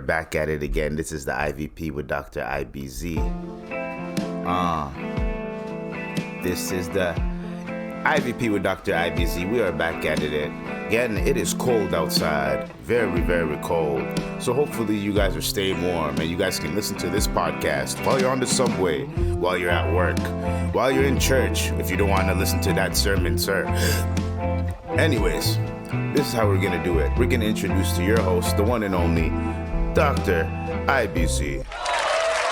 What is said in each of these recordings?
back at it again. This is the IVP with Dr. IBZ. This is the IVP with Dr. IBZ. We are back at it again. It is cold outside. Very, very cold. So hopefully you guys are staying warm and you guys can listen to this podcast while you're on the subway, while you're at work, while you're in church, if you don't want to listen to that sermon, sir. Anyways, this is how we're going to do it. We're going to introduce to your host, the one and only Dr. IBZ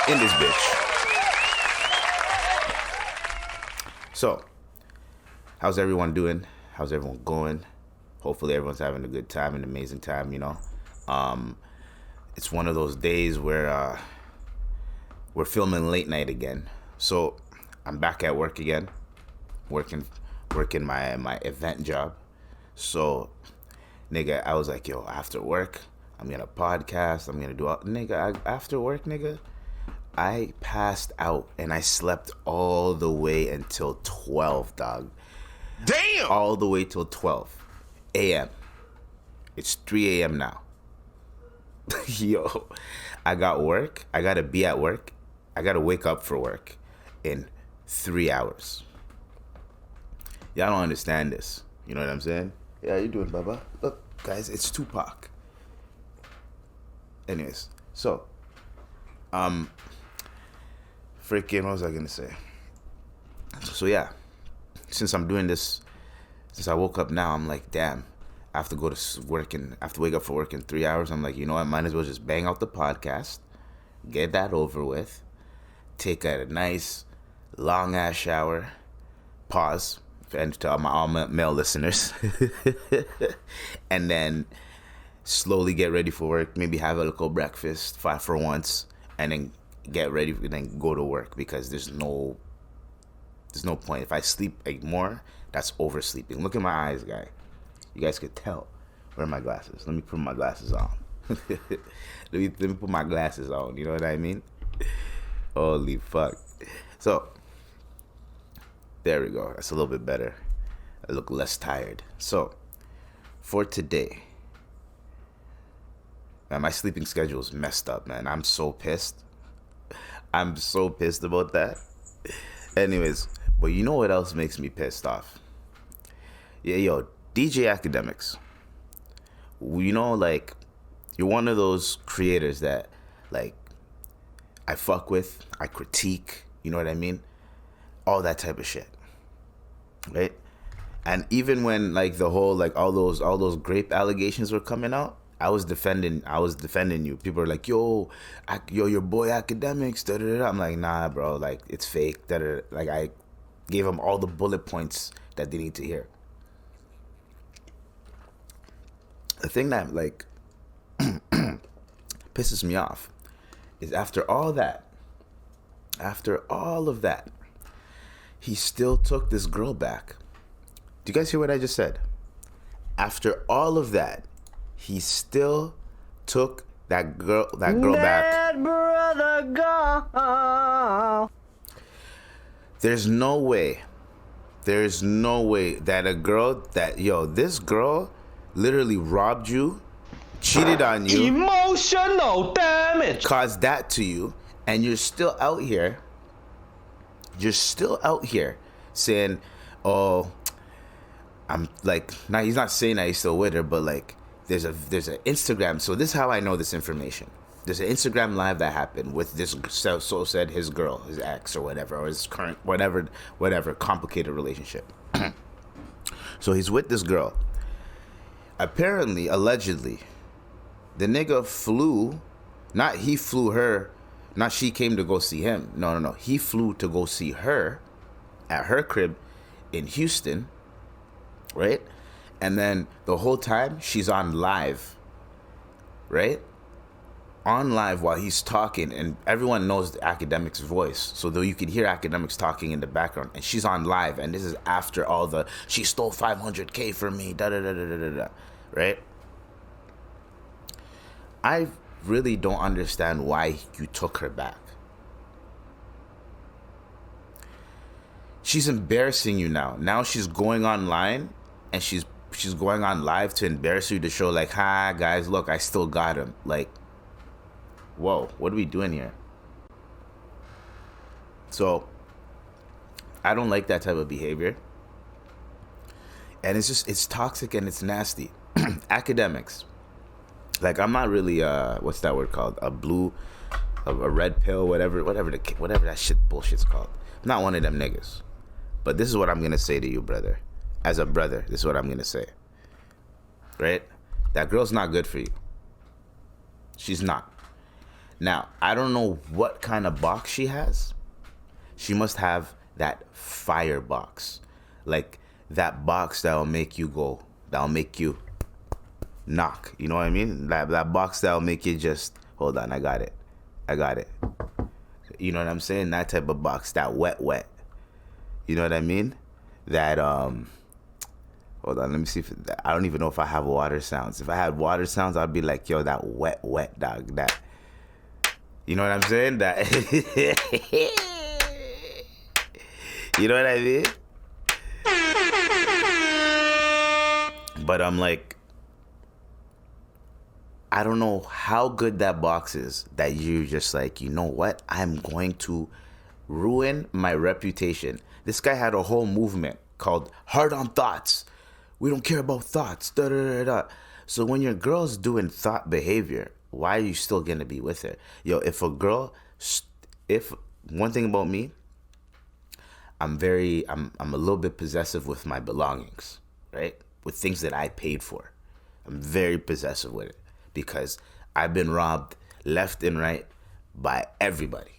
in this bitch. So, how's everyone doing? How's everyone going? Hopefully everyone's having a good time, an amazing time, you know. It's one of those days where we're filming late night again. So, I'm back at work again, working my event job. So, nigga, I was like, yo, after work, I'm gonna podcast, I'm gonna do all, after work, I passed out and I slept all the way until 12, dog. Damn! All the way till 12 a.m. It's 3 a.m. now. Yo, I got work, I gotta be at work, I gotta wake up for work in 3 hours. Y'all don't understand this. You know what I'm saying? Yeah, how you doing, Baba? Look, guys, it's Tupac. Anyways, so, freaking, what was I gonna say? So yeah, since I'm doing this, since I woke up now, I'm like, damn, I have to go to work and I have to wake up for work in 3 hours. I'm like, you know what? Might as well just bang out the podcast, get that over with, take a nice long ass shower, pause. And to all my male listeners, and then slowly get ready for work. Maybe have a little breakfast, 5 for once, and then get ready and then go to work because there's no point. If I sleep more, that's oversleeping. Look at my eyes, guy. You guys could tell. Where are my glasses? Let me put my glasses on. let me put my glasses on. You know what I mean? Holy fuck. So. There we go. That's a little bit better. I look less tired. So, for today, man, my sleeping schedule is messed up, man. I'm so pissed. I'm so pissed about that. Anyways, but you know what else makes me pissed off? Yeah, yo, DJ Akademiks. You know, like, you're one of those creators that, like, I fuck with, I critique, you know what I mean? All that type of shit, right? And even when like the whole like all those grape allegations were coming out, I was defending you. People are like, yo, your boy Akademiks, da da da. I'm like, nah, bro, like it's fake. Da da. Like I gave them all the bullet points that they need to hear. The thing that like pisses me off is after all of that, he still took this girl back. Do you guys hear what I just said? After all of that, he still took that girl back. Brother go. There's no way that a girl this girl literally robbed you, cheated on you, emotional damage, caused that to you, and you're still out here saying, oh, I'm like, now he's not saying that he's still with her, but like there's an Instagram. So this is how I know this information. There's an Instagram live that happened with this, so said his girl, his ex or whatever, or his current, whatever complicated relationship. So he's with this girl. Apparently, allegedly, the nigga flew, not he flew her, not she came to go see him. No. He flew to go see her at her crib in Houston, right? And then the whole time she's on live, right? On live while he's talking, and everyone knows the Akademiks' voice. So though you could hear Akademiks talking in the background, and she's on live, and this is after all the, she stole $500K from me, da-da-da-da-da-da, right? I really don't understand why you took her back. She's embarrassing you now. Now she's going online and she's going on live to embarrass you, to show like, hi guys, look, I still got him. Like, whoa, what are we doing here? So I don't like that type of behavior. And it's toxic and it's nasty. Academics. Like, I'm not really, what's that word called? A red pill, whatever that bullshit's called. I'm not one of them niggas. But this is what I'm going to say to you, brother. As a brother, this is what I'm going to say. Right? That girl's not good for you. She's not. Now, I don't know what kind of box she has. She must have that fire box. Like, that box that'll make you knock. You know what I mean? That box that'll make you just, hold on, I got it. You know what I'm saying? That type of box, that wet. You know what I mean? That, hold on, let me see I don't even know if I have water sounds. If I had water sounds, I'd be like, yo, that wet, dog, that. You know what I'm saying? That. You know what I mean? But I'm like, I don't know how good that box is that you just like, you know what? I'm going to ruin my reputation. This guy had a whole movement called Hard on Thoughts. We don't care about thoughts. Da, da, da, da. So when your girl's doing thought behavior, why are you still going to be with her? Yo, if one thing about me, I'm a little bit possessive with my belongings, right? With things that I paid for. I'm very possessive with it because I've been robbed left and right by everybody.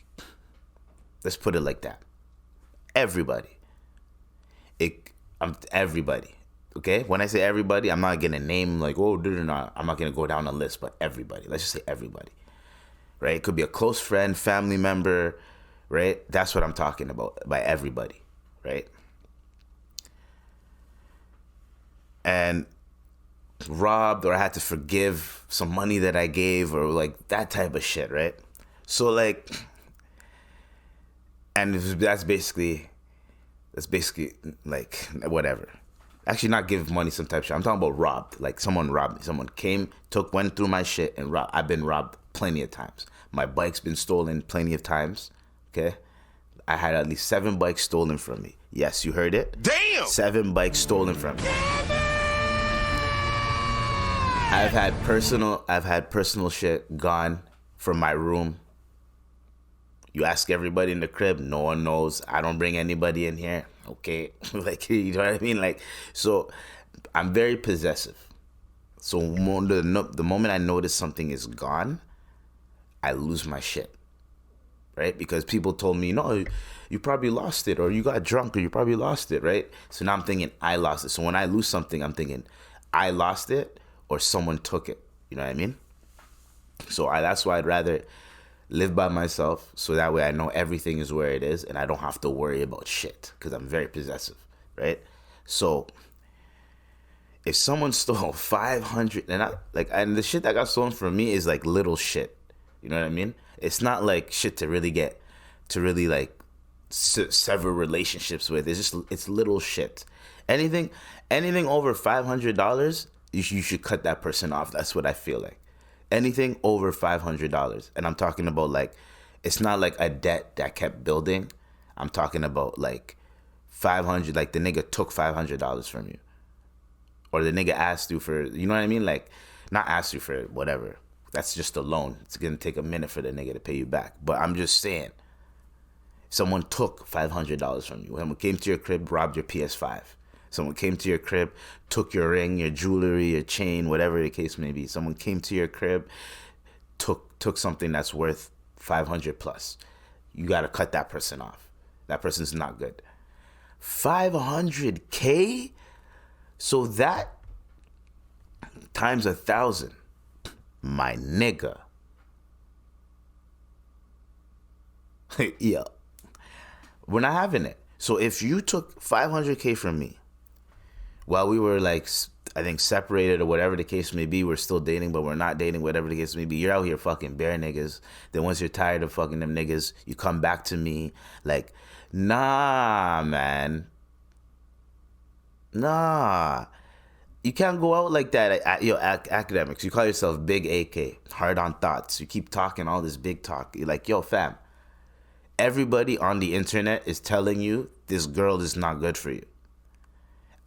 Let's put it like that. Everybody. Everybody. Okay? When I say everybody, I'm not going to name like, oh, I'm not going to go down a list, but everybody. Let's just say everybody. Right? It could be a close friend, family member, right? That's what I'm talking about, by everybody, right? And robbed, or I had to forgive some money that I gave, or like that type of shit, right? So like, and that's basically like whatever. Actually, not give money, some type of shit. I'm talking about robbed. Like someone robbed me. Someone went through my shit and robbed. I've been robbed plenty of times. My bike's been stolen plenty of times. Okay, I had at least 7 bikes stolen from me. Yes, you heard it. Damn! 7 bikes stolen from me. I've had personal shit gone from my room. You ask everybody in the crib, no one knows. I don't bring anybody in here. Okay, like, you know what I mean? Like, so I'm very possessive. So the moment I notice something is gone, I lose my shit. Right? Because people told me, no, you probably lost it, or you got drunk, or you probably lost it, right? So now I'm thinking I lost it. So when I lose something, I'm thinking I lost it or someone took it. You know what I mean? So that's why I'd rather live by myself, so that way I know everything is where it is and I don't have to worry about shit, because I'm very possessive, right? So if someone stole 500, and the shit that got stolen from me is like little shit. You know what I mean? It's not like shit to really like sever relationships with. It's little shit. Anything over $500, you should cut that person off. That's what I feel like. Anything over $500, and I'm talking about like, it's not like a debt that kept building. I'm talking about like 500, like the nigga took $500 from you, or the nigga asked you for, you know what I mean? Like, not asked you for whatever. That's just a loan. It's gonna take a minute for the nigga to pay you back. But I'm just saying, someone took $500 from you. Someone came to your crib, robbed your PS5. Someone came to your crib, took your ring, your jewelry, your chain, whatever the case may be. Someone came to your crib, took something that's worth 500 plus. You gotta cut that person off. That person's not good. 500K? So that times 1,000. My nigga. Yeah. We're not having it. So if you took 500K from me while we were like, I think separated or whatever the case may be, we're still dating, but we're not dating, whatever the case may be, you're out here fucking bare niggas. Then once you're tired of fucking them niggas, you come back to me like, nah, man. Nah. You can't go out like that. Academics. You call yourself Big AK, hard on thoughts. You keep talking all this big talk. You're like, yo, fam. Everybody on the internet is telling you this girl is not good for you.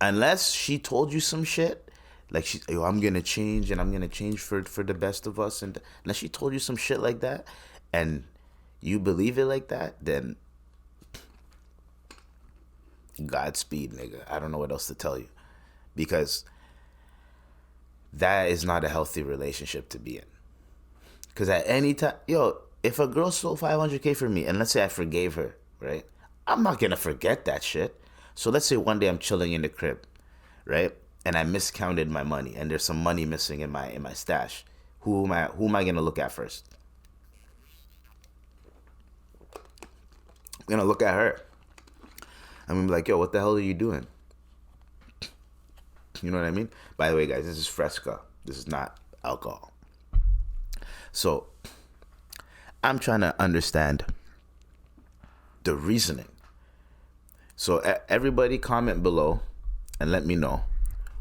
Unless she told you some shit, like I'm gonna change and I'm gonna change for the best of us, and unless she told you some shit like that, and you believe it like that, then Godspeed, nigga. I don't know what else to tell you, because that is not a healthy relationship to be in. Because at any time, if a girl stole 500K from me, and let's say I forgave her, right? I'm not gonna forget that shit. So let's say one day I'm chilling in the crib, right? And I miscounted my money, and there's some money missing in my stash. Who am I gonna look at first? I'm gonna look at her. I'm gonna be like, yo, what the hell are you doing? You know what I mean? By the way, guys, this is Fresca. This is not alcohol. So I'm trying to understand the reasoning. So everybody comment below and let me know,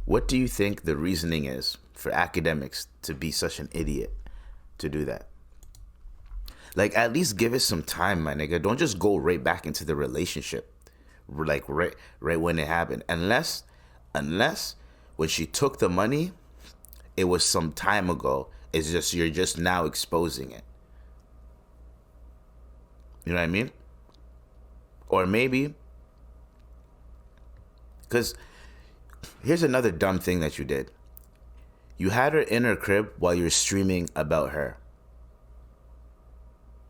what do you think the reasoning is for Akademiks to be such an idiot to do that? Like, at least give it some time, my nigga. Don't just go right back into the relationship, like right when it happened. Unless when she took the money, it was some time ago. It's just you're just now exposing it. You know what I mean? Or maybe, because here's another dumb thing that you did. You had her in her crib while you're streaming about her.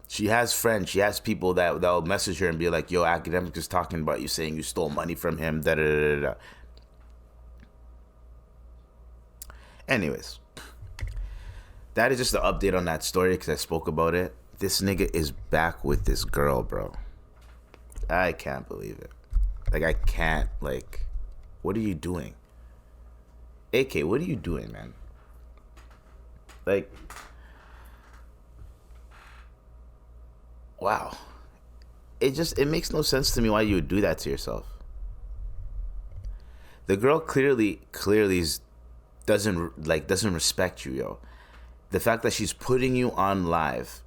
She has friends. She has people that'll message her and be like, yo, Akademiks is talking about you, saying you stole money from him, da da da da. Anyways, that is just the update on that story, because I spoke about it. This nigga is back with this girl, bro. I can't believe it. Like, I can't, like, what are you doing? AK, what are you doing, man? Like, wow. It makes no sense to me why you would do that to yourself. The girl clearly doesn't respect you, yo. The fact that she's putting you on live,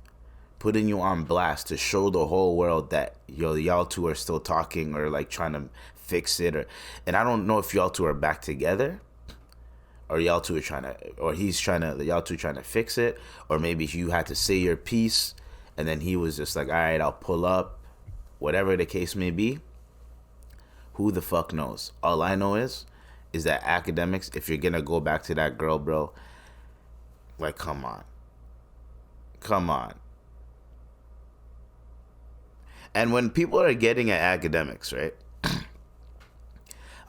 putting you on blast to show the whole world that, y'all two are still talking, or like trying to fix it, and I don't know if y'all two are back together, or y'all two are y'all two trying to fix it, or maybe you had to say your piece and then he was just like, all right, I'll pull up, whatever the case may be. Who the fuck knows? All I know is that Akademiks, if you're gonna go back to that girl, bro, like, come on. And when people are getting at Akademiks, right,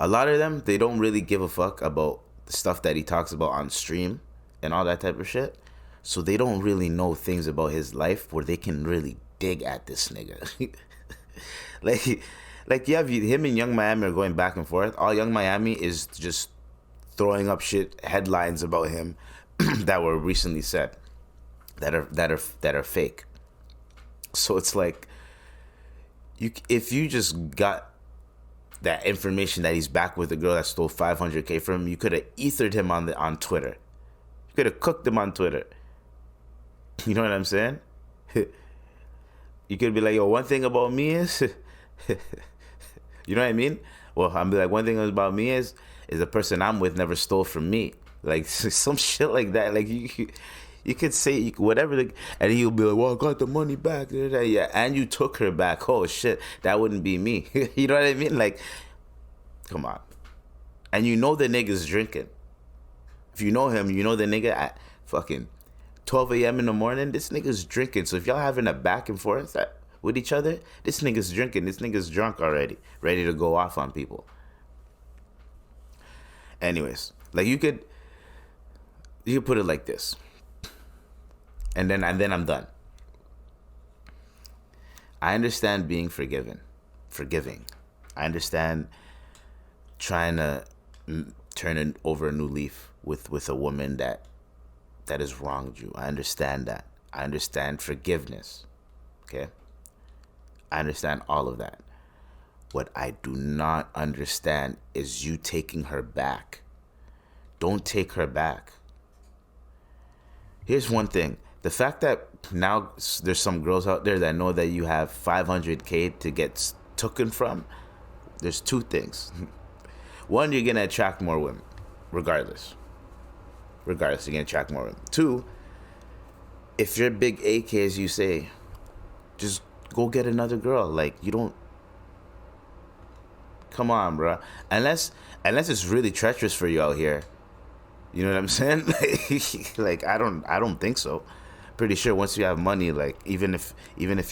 a lot of them, they don't really give a fuck about the stuff that he talks about on stream and all that type of shit. So they don't really know things about his life where they can really dig at this nigga. like you have him and Young Miami are going back and forth. All Young Miami is just throwing up shit headlines about him that were recently said that are fake. So it's like, if you just got that information that he's back with the girl that stole 500K from him, you could have ethered him on Twitter. You could have cooked him on Twitter. You know what I'm saying? You could be like, yo, one thing about me is, you know what I mean? Well, I'm be like, one thing about me is the person I'm with never stole from me. Like, some shit like that. Like, you could say whatever, and he'll be like, well, I got the money back. Yeah, and you took her back. Oh, shit, that wouldn't be me. You know what I mean? Like, come on. And you know the nigga's drinking. If you know him, you know the nigga at fucking 12 a.m. in the morning, this nigga's drinking. So if y'all having a back and forth with each other, this nigga's drinking. This nigga's drunk already, ready to go off on people. Anyways, like, you could put it like this. And then I'm done. I understand being forgiving. I understand trying to turn over a new leaf with a woman that has wronged you. I understand that. I understand forgiveness. Okay? I understand all of that. What I do not understand is you taking her back don't take her back. Here's one thing. The fact that now there's some girls out there that know that you have 500K to get taken from, there's two things. One, you're going to attract more women, regardless. Regardless, you're going to attract more women. Two, if you're big AK, as you say, just go get another girl. Like, you don't... Come on, bro. Unless it's really treacherous for you out here. You know what I'm saying? Like, I don't think so. Pretty sure once you have money, like, even if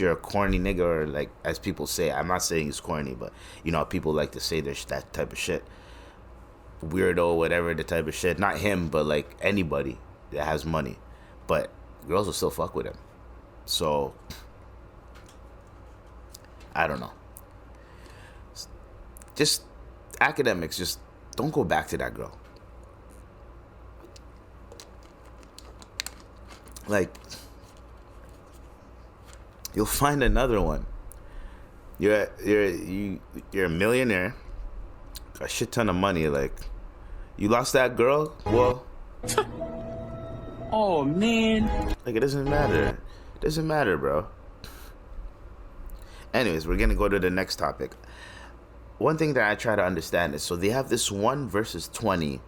you're a corny nigga, or like, as people say, I'm not saying it's corny, but you know, people like to say there's that type of shit. Weirdo, whatever, the type of shit. Not him, but like anybody that has money. But girls will still fuck with him. So, I don't know. Just, Akademiks, just don't go back to that girl. Like, you'll find another one. You're a millionaire, got a shit ton of money. Like, you lost that girl, well, Oh man. like, it doesn't matter. It doesn't matter, bro. Anyways, we're gonna go to the next topic. One thing that I try to understand is, so they have this 1 versus 20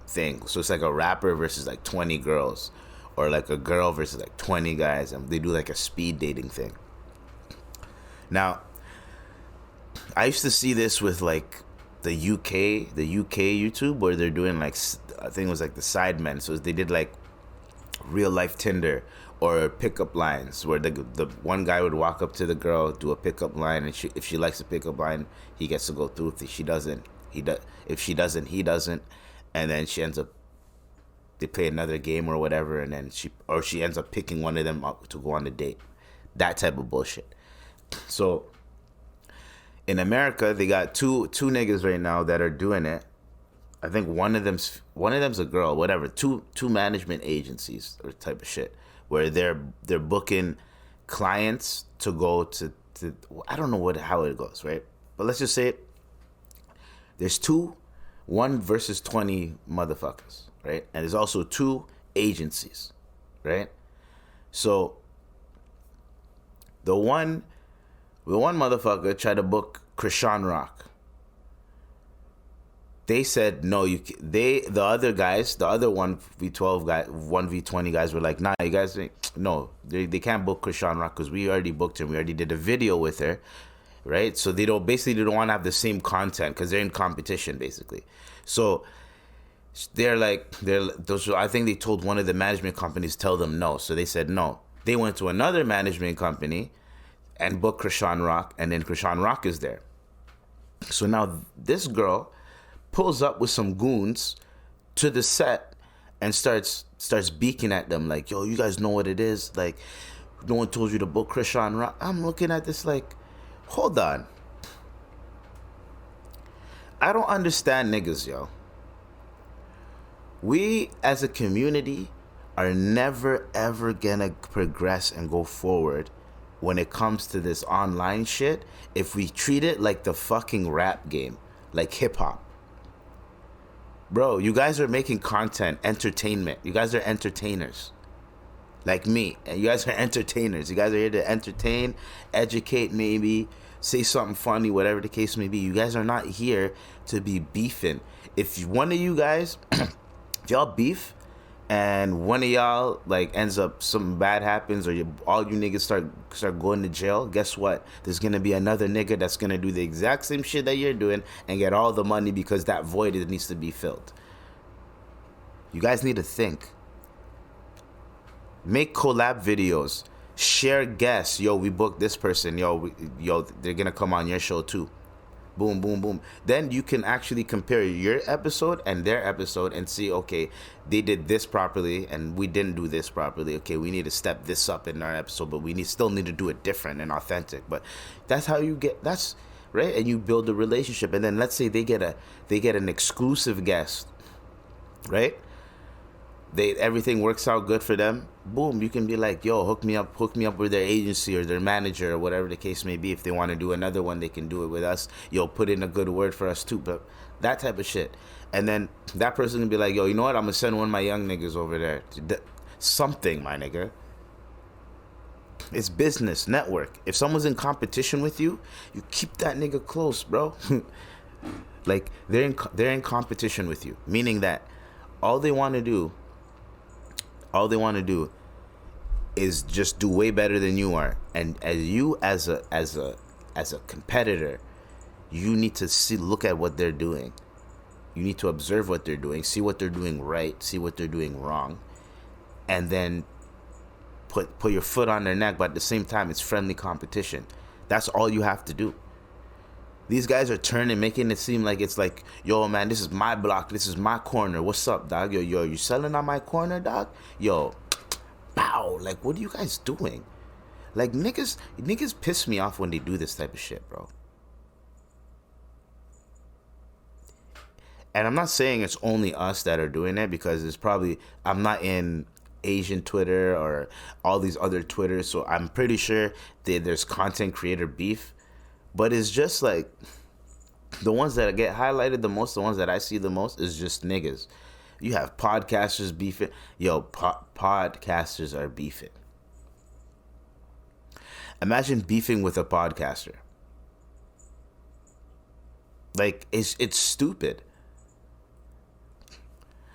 thing. So it's like a rapper versus like 20 girls, or like a girl versus like 20 guys, and they do like a speed dating thing. Now, I used to see this with like the UK YouTube, where they're doing like, I think it was like the Sidemen. So they did like real life Tinder or pickup lines, where the one guy would walk up to the girl, do a pickup line, and if she likes the pickup line, he gets to go through. If she doesn't, he does. If she doesn't, he doesn't. And then she ends up, they play another game or whatever, and then she ends up picking one of them up to go on the date. That type of bullshit. So in America, they got two niggas right now that are doing it. I think one of them's a girl, whatever. Two management agencies or type of shit, where they're booking clients to go to I don't know how it goes, right? But let's just say there's 1 versus 20 motherfuckers, right? And there's also 2 agencies, right? So the one motherfucker tried to book Chrisean Rocks. They said no. The other 1v12 guys, 1v20 guys were like, nah, you guys, no, they can't book Chrisean Rocks because we already booked her. We already did a video with her, right? So they don't want to have the same content because they're in competition basically. So I think they told one of the management companies tell them no. So they said no. They went to another management company and booked Chrisean Rocks, and then Chrisean Rocks is there. So now this girl pulls up with some goons to the set and starts beaking at them like, yo, you guys know what it is? Like, no one told you to book Chrisean Rocks. I'm looking at this like, hold on. I don't understand niggas, yo. We as a community are never ever gonna progress and go forward when it comes to this online shit if we treat it like the fucking rap game, like hip hop. Bro, you guys are making content, entertainment. You guys are entertainers. Like me. And you guys are entertainers. You guys are here to entertain, educate maybe, say something funny, whatever the case may be. You guys are not here to be beefing. If one of you guys, if y'all beef, and one of y'all like ends up, something bad happens, or all you niggas start going to jail, guess what? There's gonna be another nigga that's gonna do the exact same shit that you're doing and get all the money because that void needs to be filled. You guys need to think. Make collab videos. Share guests. Yo, we booked this person. Yo, they're gonna come on your show too. Boom, boom, boom. Then you can actually compare your episode and their episode and see, okay, they did this properly and we didn't do this properly. Okay, we need to step this up in our episode, but we still need to do it different and authentic. But that's how you get, that's right. And you build a relationship. And then let's say they get an exclusive guest, right? everything works out good for them. Boom, you can be like, yo, hook me up with their agency or their manager or whatever the case may be. If they want to do another one, they can do it with us. Yo, put in a good word for us too. But that type of shit. And then that person can be like, yo, you know what? I'm gonna send one of my young niggas over there. Something, my nigga. It's business, network. If someone's in competition with you, you keep that nigga close, bro. Like they're in competition with you, meaning that all they want to do is just do way better than you are. And as a competitor, you need to look at what they're doing. You need to observe what they're doing, see what they're doing right, see what they're doing wrong, and then put your foot on their neck. But at the same time, it's friendly competition. That's all you have to do. These guys are making it seem like it's like, yo, man, this is my block, this is my corner. What's up, dog? Yo, you selling on my corner, dog? Yo, pow. Like, what are you guys doing? Like, niggas piss me off when they do this type of shit, bro. And I'm not saying it's only us that are doing it, because it's probably, I'm not in Asian Twitter or all these other Twitters, so I'm pretty sure there's content creator beef. But it's just like, the ones that get highlighted the most, the ones that I see the most, is just niggas. You have podcasters beefing. Yo, podcasters are beefing. Imagine beefing with a podcaster. Like, it's stupid.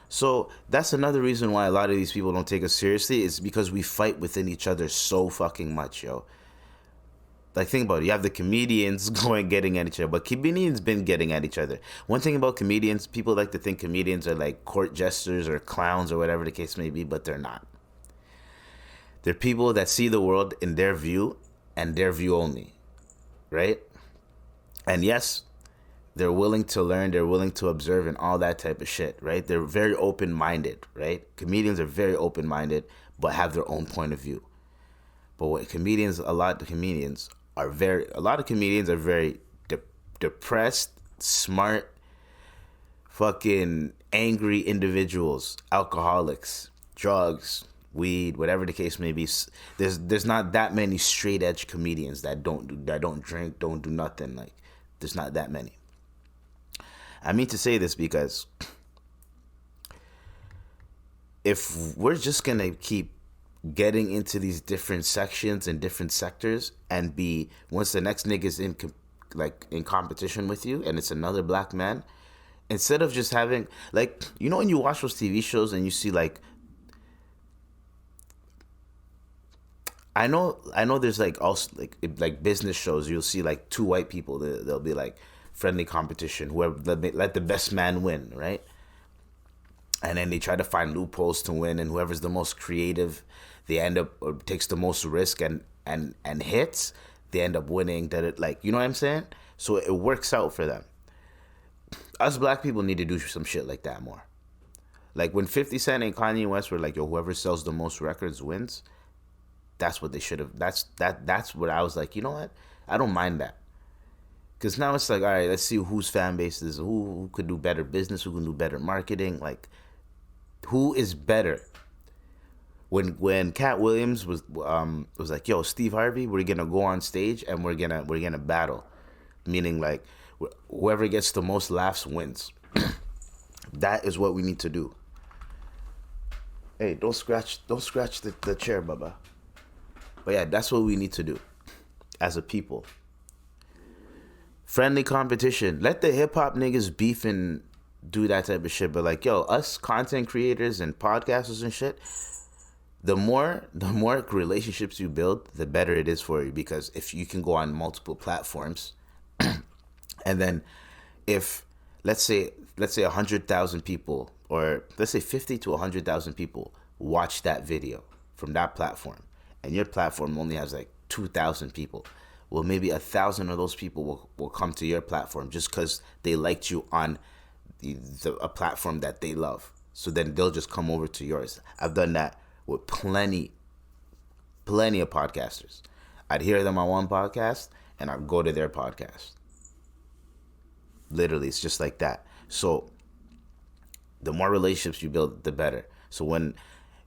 So that's another reason why a lot of these people don't take us seriously, is because we fight within each other so fucking much, yo. Like, think about it. You have the comedians getting at each other, but comedians been getting at each other. One thing about comedians, people like to think comedians are like court jesters or clowns or whatever the case may be, but they're not. They're people that see the world in their view and their view only, right? And yes, they're willing to learn, they're willing to observe and all that type of shit, right? They're very open-minded, right? Comedians are very open-minded, but have their own point of view. But what a lot of comedians are very depressed, smart, fucking angry individuals, alcoholics, drugs, weed, whatever the case may be. There's not that many straight edge comedians that don't drink, don't do nothing. Like, there's not that many. I mean to say this because if we're just gonna keep getting into these different sections and different sectors, and once the next nigga's in competition with you and it's another black man, instead of just having, like, you know, when you watch those TV shows and you see like, I know there's like also like business shows, you'll see like two white people, they'll be like friendly competition, whoever, let the best man win, right? And then they try to find loopholes to win, and whoever's the most creative, they end up, or takes the most risk and hits, they end up winning. Like, you know what I'm saying? So it works out for them. Us black people need to do some shit like that more. Like when 50 Cent and Kanye West were like, yo, whoever sells the most records wins. That's what they should have. That's what I was like, you know what? I don't mind that. Because now it's like, all right, let's see whose fan base is, who could do better business, who can do better marketing, like, who is better? When Cat Williams was like, yo, Steve Harvey, we're gonna go on stage and we're gonna battle, meaning like whoever gets the most laughs wins. That is what we need to do. Hey, don't scratch the chair, Baba. But yeah, that's what we need to do as a people. Friendly competition. Let the hip hop niggas beef and do that type of shit. But like, yo, us content creators and podcasters and shit, the more relationships you build, the better it is for you. Because if you can go on multiple platforms, and then if let's say 100,000 people, or let's say 50 to 100,000 people watch that video from that platform, and your platform only has like 2,000 people, well, maybe 1,000 of those people will come to your platform just because they liked you on a platform that they love. So then they'll just come over to yours. I've done that with plenty of podcasters. I'd hear them on one podcast and I'd go to their podcast. Literally, it's just like that. So the more relationships you build, the better. So when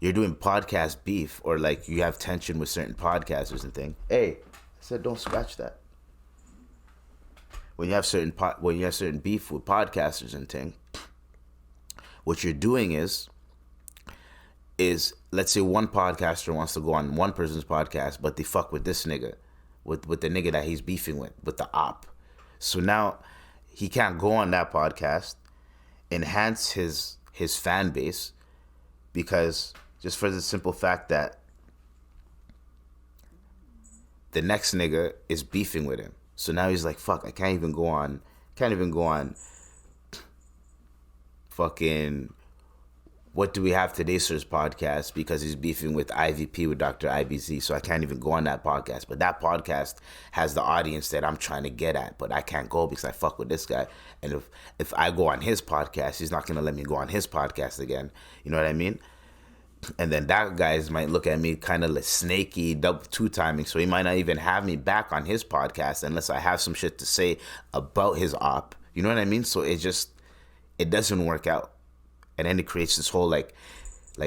you're doing podcast beef or like you have tension with certain podcasters and thing, hey, I said don't scratch that. When you have certain beef with podcasters and thing, what you're doing is let's say one podcaster wants to go on one person's podcast, but they fuck with this nigga, with the nigga that he's beefing with the op. So now he can't go on that podcast, enhance his fan base, because just for the simple fact that the next nigga is beefing with him. So now he's like, fuck, I can't even go on fucking What Do We Have Today Sir's podcast because he's beefing with IVP, with Dr. IBZ. So I can't even go on that podcast. But that podcast has the audience that I'm trying to get at. But I can't go because I fuck with this guy. And if I go on his podcast, he's not going to let me go on his podcast again. You know what I mean? And then that guys might look at me kind of like snaky, double two-timing. So he might not even have me back on his podcast unless I have some shit to say about his op. You know what I mean? So it doesn't work out. And then it creates this whole like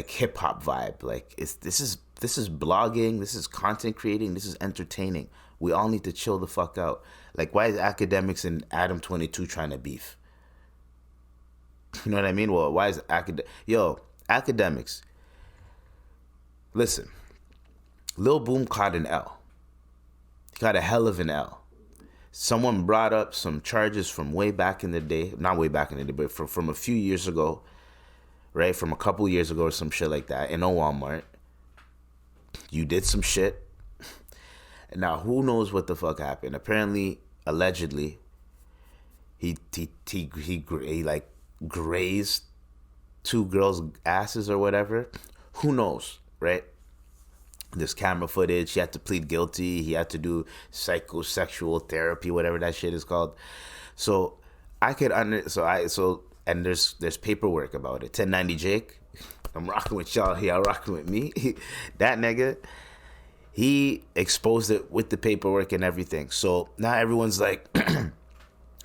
hip hop vibe. Like this is blogging, this is content creating, this is entertaining. We all need to chill the fuck out. Like, why is Akademiks and Adam 22 trying to beef? You know what I mean? Well, why is Akademiks? Listen, Lil Boom caught an L. He got a hell of an L. Someone brought up some charges from way back in the day, not way back in the day, but from a few years ago. Right, from a couple years ago or some shit like that in a Walmart. You did some shit. Now, who knows what the fuck happened? Apparently, allegedly, he like grazed two girls' asses or whatever. Who knows, right? There's camera footage. He had to plead guilty. He had to do psychosexual therapy, whatever that shit is called. So I could and there's paperwork about it. 1090 Jake, I'm rocking with y'all. Y'all rocking with me. That nigga, he exposed it with the paperwork and everything. So now everyone's like,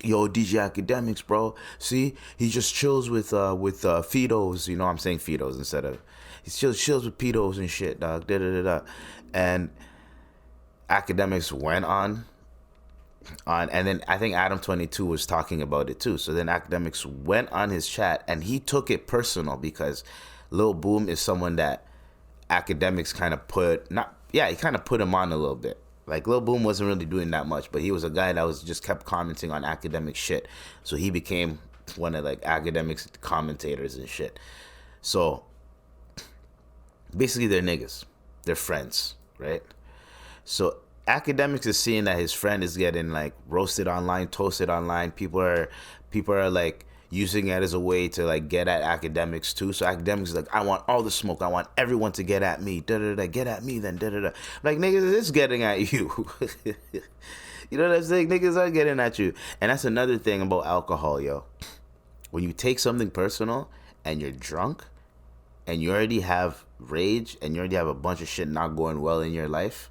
yo, DJ Akademiks, bro. See, he just chills with Fidos. You know, I'm saying Fidos instead of, he chills with pedos and shit, dog. And Akademiks went on, and then I think Adam 22 was talking about it too. So then Akademiks went on his chat and he took it personal because Lil Boom is someone that Akademiks kind of he kind of put him on a little bit. Like, Lil Boom wasn't really doing that much, but he was a guy that was just kept commenting on Akademiks shit. So he became one of like Akademiks commentators and shit. So basically they're niggas. They're friends, right? So Akademiks is seeing that his friend is getting like roasted online, toasted online. People are like using it as a way to like get at Akademiks too. So Akademiks is like, I want all the smoke. I want everyone to get at me. Get at me then. Like, niggas is getting at you. You know what I'm saying? Niggas are getting at you. And that's another thing about alcohol, yo. When you take something personal and you're drunk and you already have rage and you already have a bunch of shit not going well in your life,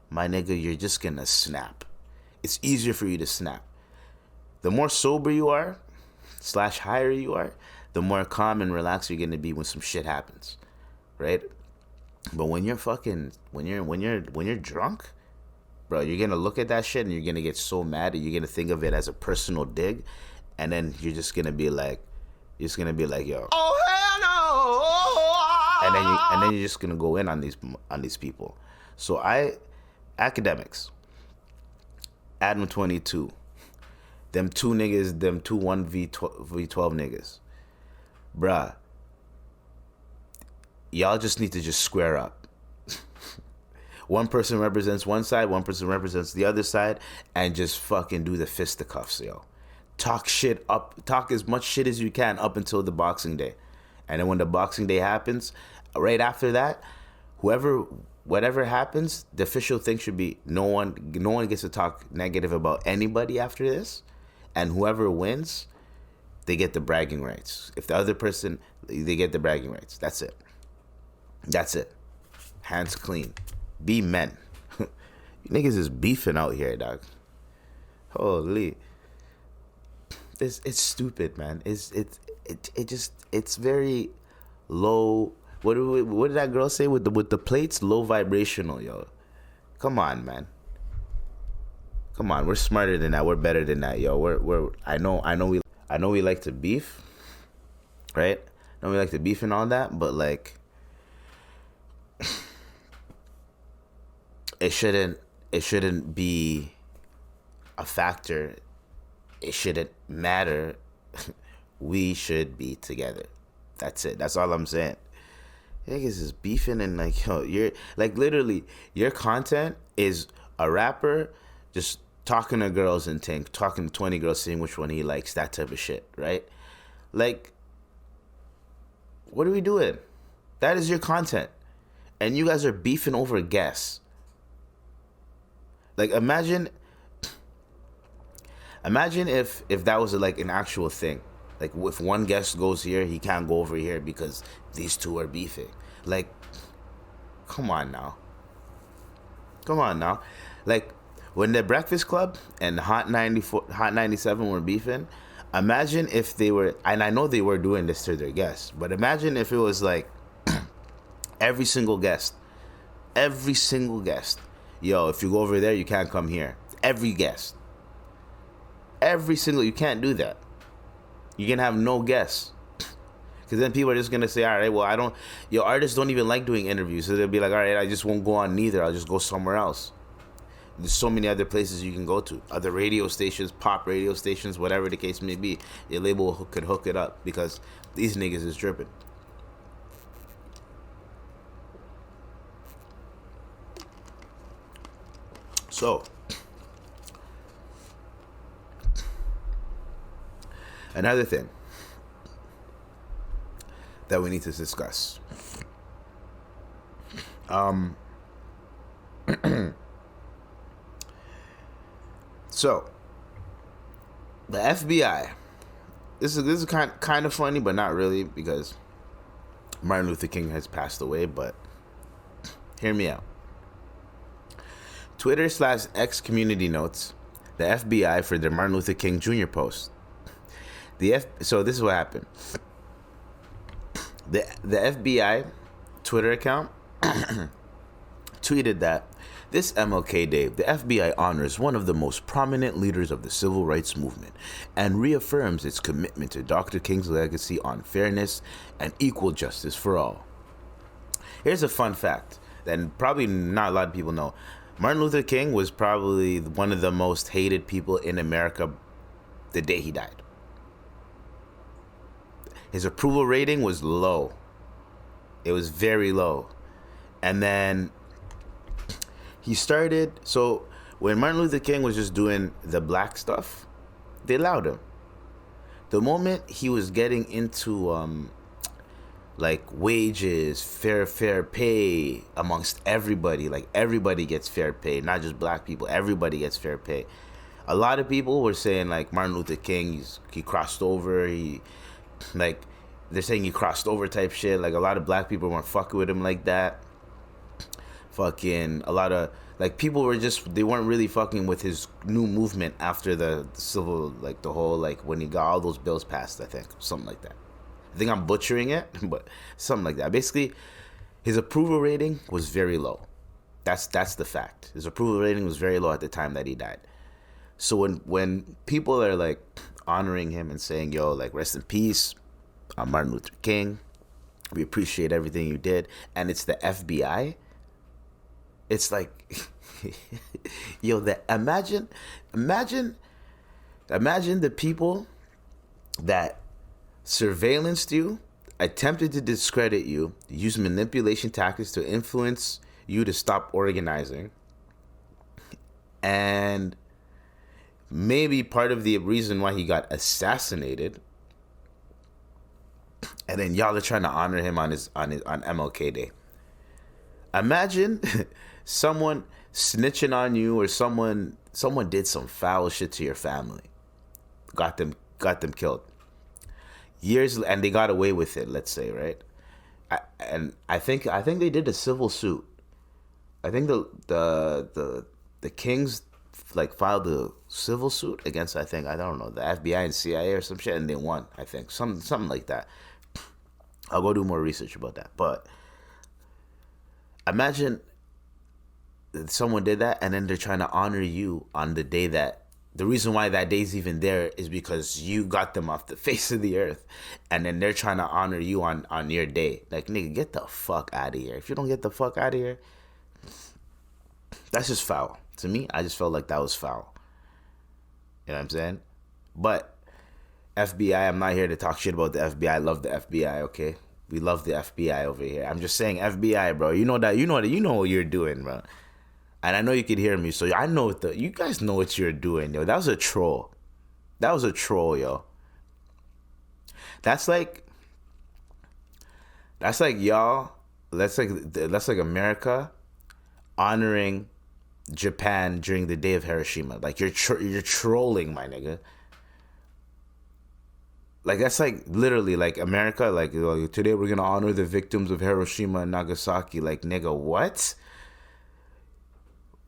my nigga, you're just gonna snap. It's easier for you to snap. The more sober you are, / higher you are, the more calm and relaxed you're gonna be when some shit happens, right? But when you're drunk, bro, you're gonna look at that shit and you're gonna get so mad and you're gonna think of it as a personal dig, and then you're just gonna be like, yo, oh hell no, and then you're just gonna go in on these people. So Akademiks, Adam 22, them two 1v12 niggas, bruh, y'all just need to just square up. One person represents one side, one person represents the other side, and just fucking do the fisticuffs, yo. Talk as much shit as you can up until the Boxing Day. And then when the Boxing Day happens, right after that, whatever happens, the official thing should be no one gets to talk negative about anybody after this, and whoever wins, they get the bragging rights. If the other person, they get the bragging rights. That's it. Hands clean. Be men. You niggas is beefing out here, dog. Holy. It's stupid, man. It's very low what did that girl say with the plates? Low vibrational, yo. Come on, man. Come on, we're smarter than that. We're better than that, yo. I know we like to beef, right? I know we like to beef and all that, but like it shouldn't be a factor. It shouldn't matter. We should be together. That's it. That's all I'm saying. Niggas is beefing and like, yo, you're like literally your content is a rapper just talking to girls and talking to 20 girls, seeing which one he likes, that type of shit, right? Like, what are we doing? That is your content. And you guys are beefing over guests. Like, imagine if that was like an actual thing. Like, if one guest goes here, he can't go over here because these two are beefing. Like, come on now. Like, when the Breakfast Club and Hot 97 were beefing, imagine if they were, and I know they were doing this to their guests, but imagine if it was like every single guest, yo, if you go over there, you can't come here. Every guest. You can't do that. You can have no guests. Because then people are just going to say, all right, well, your artists don't even like doing interviews. So they'll be like, all right, I just won't go on neither. I'll just go somewhere else. There's so many other places you can go to. Other radio stations, pop radio stations, whatever the case may be. Your label could hook it up because these niggas is dripping. So, another thing that we need to discuss. So, the FBI. This is kind of funny, but not really, because Martin Luther King has passed away. But hear me out. Twitter/X community notes the FBI for their Martin Luther King Jr. post. So this is what happened. The FBI Twitter account tweeted that this MLK Day, the FBI honors one of the most prominent leaders of the civil rights movement and reaffirms its commitment to Dr. King's legacy on fairness and equal justice for all. Here's a fun fact that probably not a lot of people know. Martin Luther King was probably one of the most hated people in America the day he died. His approval rating was low. It was very low. And then he started, so when Martin Luther King was just doing the black stuff, they allowed him. The moment he was getting into like wages, fair pay amongst everybody, like everybody gets fair pay, not just black people, everybody gets fair pay. A lot of people were saying like Martin Luther King, he crossed over, like they're saying he crossed over type shit. Like a lot of black people weren't fucking with him like that. Fucking a lot of like people were just, they weren't really fucking with his new movement after the civil, like the whole, like when he got all those bills passed, I think, something like that. I think I'm butchering it, but something like that. Basically, his approval rating was very low. That's the fact. His approval rating was very low at the time that he died. So when people are like honoring him and saying, yo, like rest in peace, Martin Luther King, we appreciate everything you did, and it's the FBI, it's like, yo, imagine the people that surveillanced you, attempted to discredit you, used manipulation tactics to influence you to stop organizing, and maybe part of the reason why he got assassinated, and then y'all are trying to honor him on MLK Day. Imagine someone snitching on you, or someone did some foul shit to your family, got them killed. Years, and they got away with it, let's say, right? I think they did a civil suit. I think the Kings like filed a civil suit against, I don't know, the FBI and CIA or some shit, and they won, I think, something like that. I'll go do more research about that. But imagine someone did that, and then they're trying to honor you on the day that the reason why that day's even there is because you got them off the face of the earth, and then they're trying to honor you on your day. Like, nigga, get the fuck out of here. If you don't get the fuck out of here, that's just foul. To me, I just felt like that was foul. You know what I'm saying? But FBI, I'm not here to talk shit about the FBI. I love the FBI, okay? We love the FBI over here. I'm just saying, FBI, bro. You know what you're doing, bro. And I know you could hear me, so I know you guys know what you're doing, yo. That was a troll. That was a troll, yo. That's like y'all. That's like America honoring Japan during the day of Hiroshima. Like, you're trolling, my nigga. Like, that's like literally like America. Like, today we're gonna honor the victims of Hiroshima and Nagasaki. Like, nigga, what?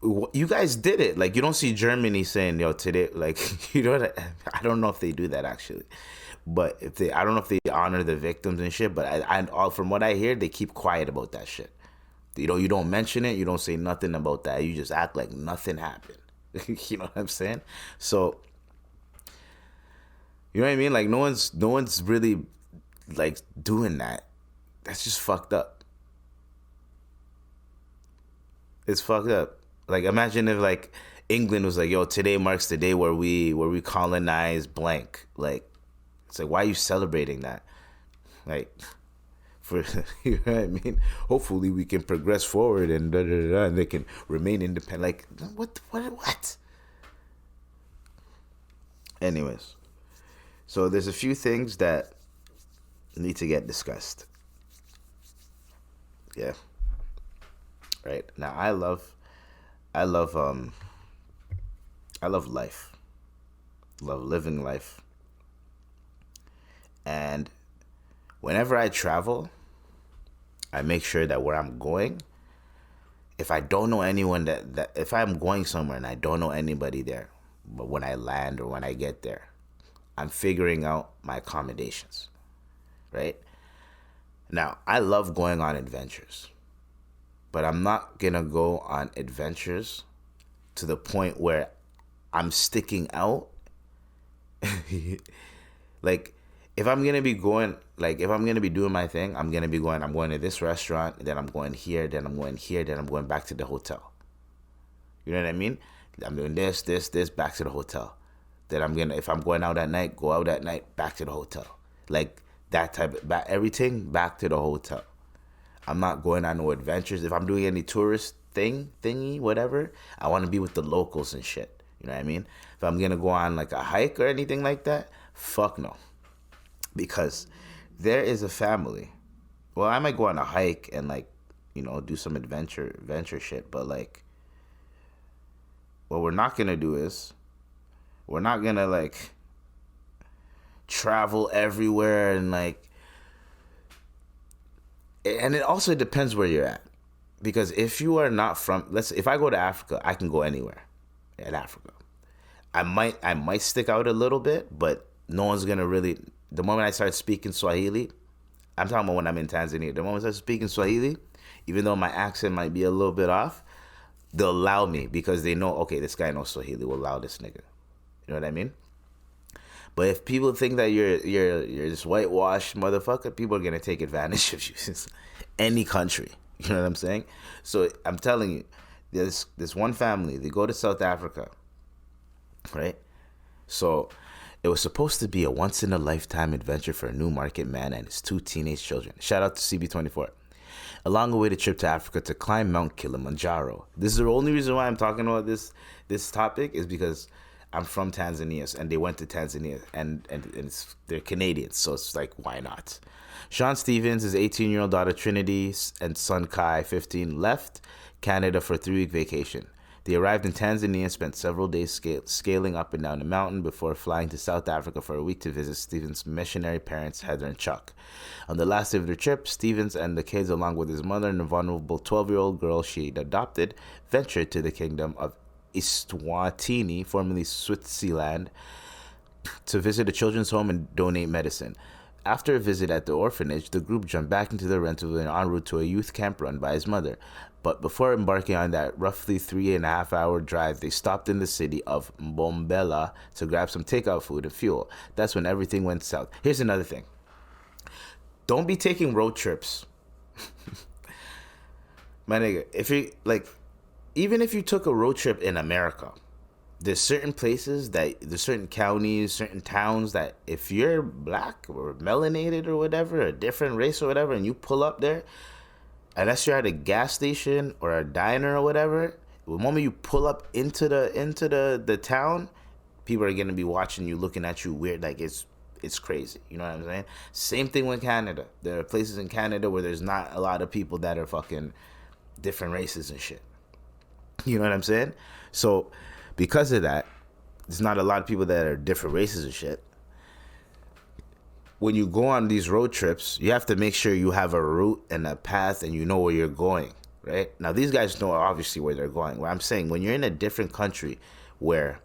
You guys did it. Like, you don't see Germany saying, yo, today, like, you know what? I don't know if they do that actually, but I don't know if they honor the victims and shit. But I from what I hear, they keep quiet about that shit. You don't mention it. You don't say nothing about that. You just act like nothing happened. You know what I'm saying? So, you know what I mean? Like, no one's really like doing that. That's just fucked up. It's fucked up. Like, imagine if like England was like, yo, today marks the day where we colonize blank. Like, it's like, why are you celebrating that? Like, for you know what I mean? Hopefully we can progress forward and and they can remain independent. Like, what? Anyways, so there's a few things that need to get discussed. Yeah. Right. Now I love life. Love living life. And whenever I travel, I make sure that where I'm going, if I don't know anyone that if I'm going somewhere and I don't know anybody there, but when I land or when I get there, I'm figuring out my accommodations. Right? Now, I love going on adventures. But I'm not going to go on adventures to the point where I'm sticking out. Like, if I'm going to be going, like, if I'm going to be doing my thing, I'm going to this restaurant, then I'm going here, then I'm going here, then I'm going back to the hotel. You know what I mean? I'm doing this, back to the hotel. Then if I'm going out at night, go out at night, back to the hotel. Like, that type of, everything back to the hotel. I'm not going on no adventures. If I'm doing any tourist thingy, whatever, I want to be with the locals and shit. You know what I mean? If I'm going to go on like a hike or anything like that, fuck no. Because there is a family. Well, I might go on a hike and like, you know, do some adventure shit. But like, what we're not going to do is, we're not going to like travel everywhere and like, and it also depends where you're at. Because if you are not from, if I go to Africa, I can go anywhere in Africa. I might stick out a little bit, but no one's going to really, the moment I start speaking Swahili, I'm talking about when I'm in Tanzania, the moment I start speaking Swahili, even though my accent might be a little bit off, they'll allow me because they know, okay, this guy knows Swahili, we'll allow this nigga. You know what I mean? But if people think that you're this whitewashed motherfucker, people are gonna take advantage of you. Any country, you know what I'm saying? So I'm telling you, there's this one family. They go to South Africa, right? So it was supposed to be a once in a lifetime adventure for a new market man and his 2 teenage children. Shout out to CB24. A long-awaited trip to Africa to climb Mount Kilimanjaro. This is the only reason why I'm talking about this topic is because I'm from Tanzania, and they went to Tanzania, and they're Canadians, so it's like, why not? Sean Stevens, his 18-year-old daughter Trinity, and son Kai, 15, left Canada for a 3-week vacation. They arrived in Tanzania and spent several days scaling up and down the mountain before flying to South Africa for a week to visit Stevens' missionary parents, Heather and Chuck. On the last day of their trip, Stevens and the kids, along with his mother and a vulnerable 12-year-old girl she'd adopted, ventured to the kingdom of Eswatini, formerly Switzerland, to visit a children's home and donate medicine. After a visit at the orphanage, the group jumped back into the rental van en route to a youth camp run by his mother. But before embarking on that roughly 3.5 hour drive, they stopped in the city of Mbombela to grab some takeout food and fuel. That's when everything went south. Here's another thing. Don't be taking road trips. My nigga, if you like, even if you took a road trip in America, there's certain places there's certain counties, certain towns that if you're black or melanated or whatever, a different race or whatever, and you pull up there, unless you're at a gas station or a diner or whatever, the moment you pull up into the town, people are gonna be watching you, looking at you weird, like it's crazy. You know what I'm saying? Same thing with Canada. There are places in Canada where there's not a lot of people that are fucking different races and shit. You know what I'm saying? So because of that, there's not a lot of people that are different races and shit. When you go on these road trips, you have to make sure you have a route and a path and you know where you're going, right? Now, these guys know obviously where they're going. What I'm saying, when you're in a different country where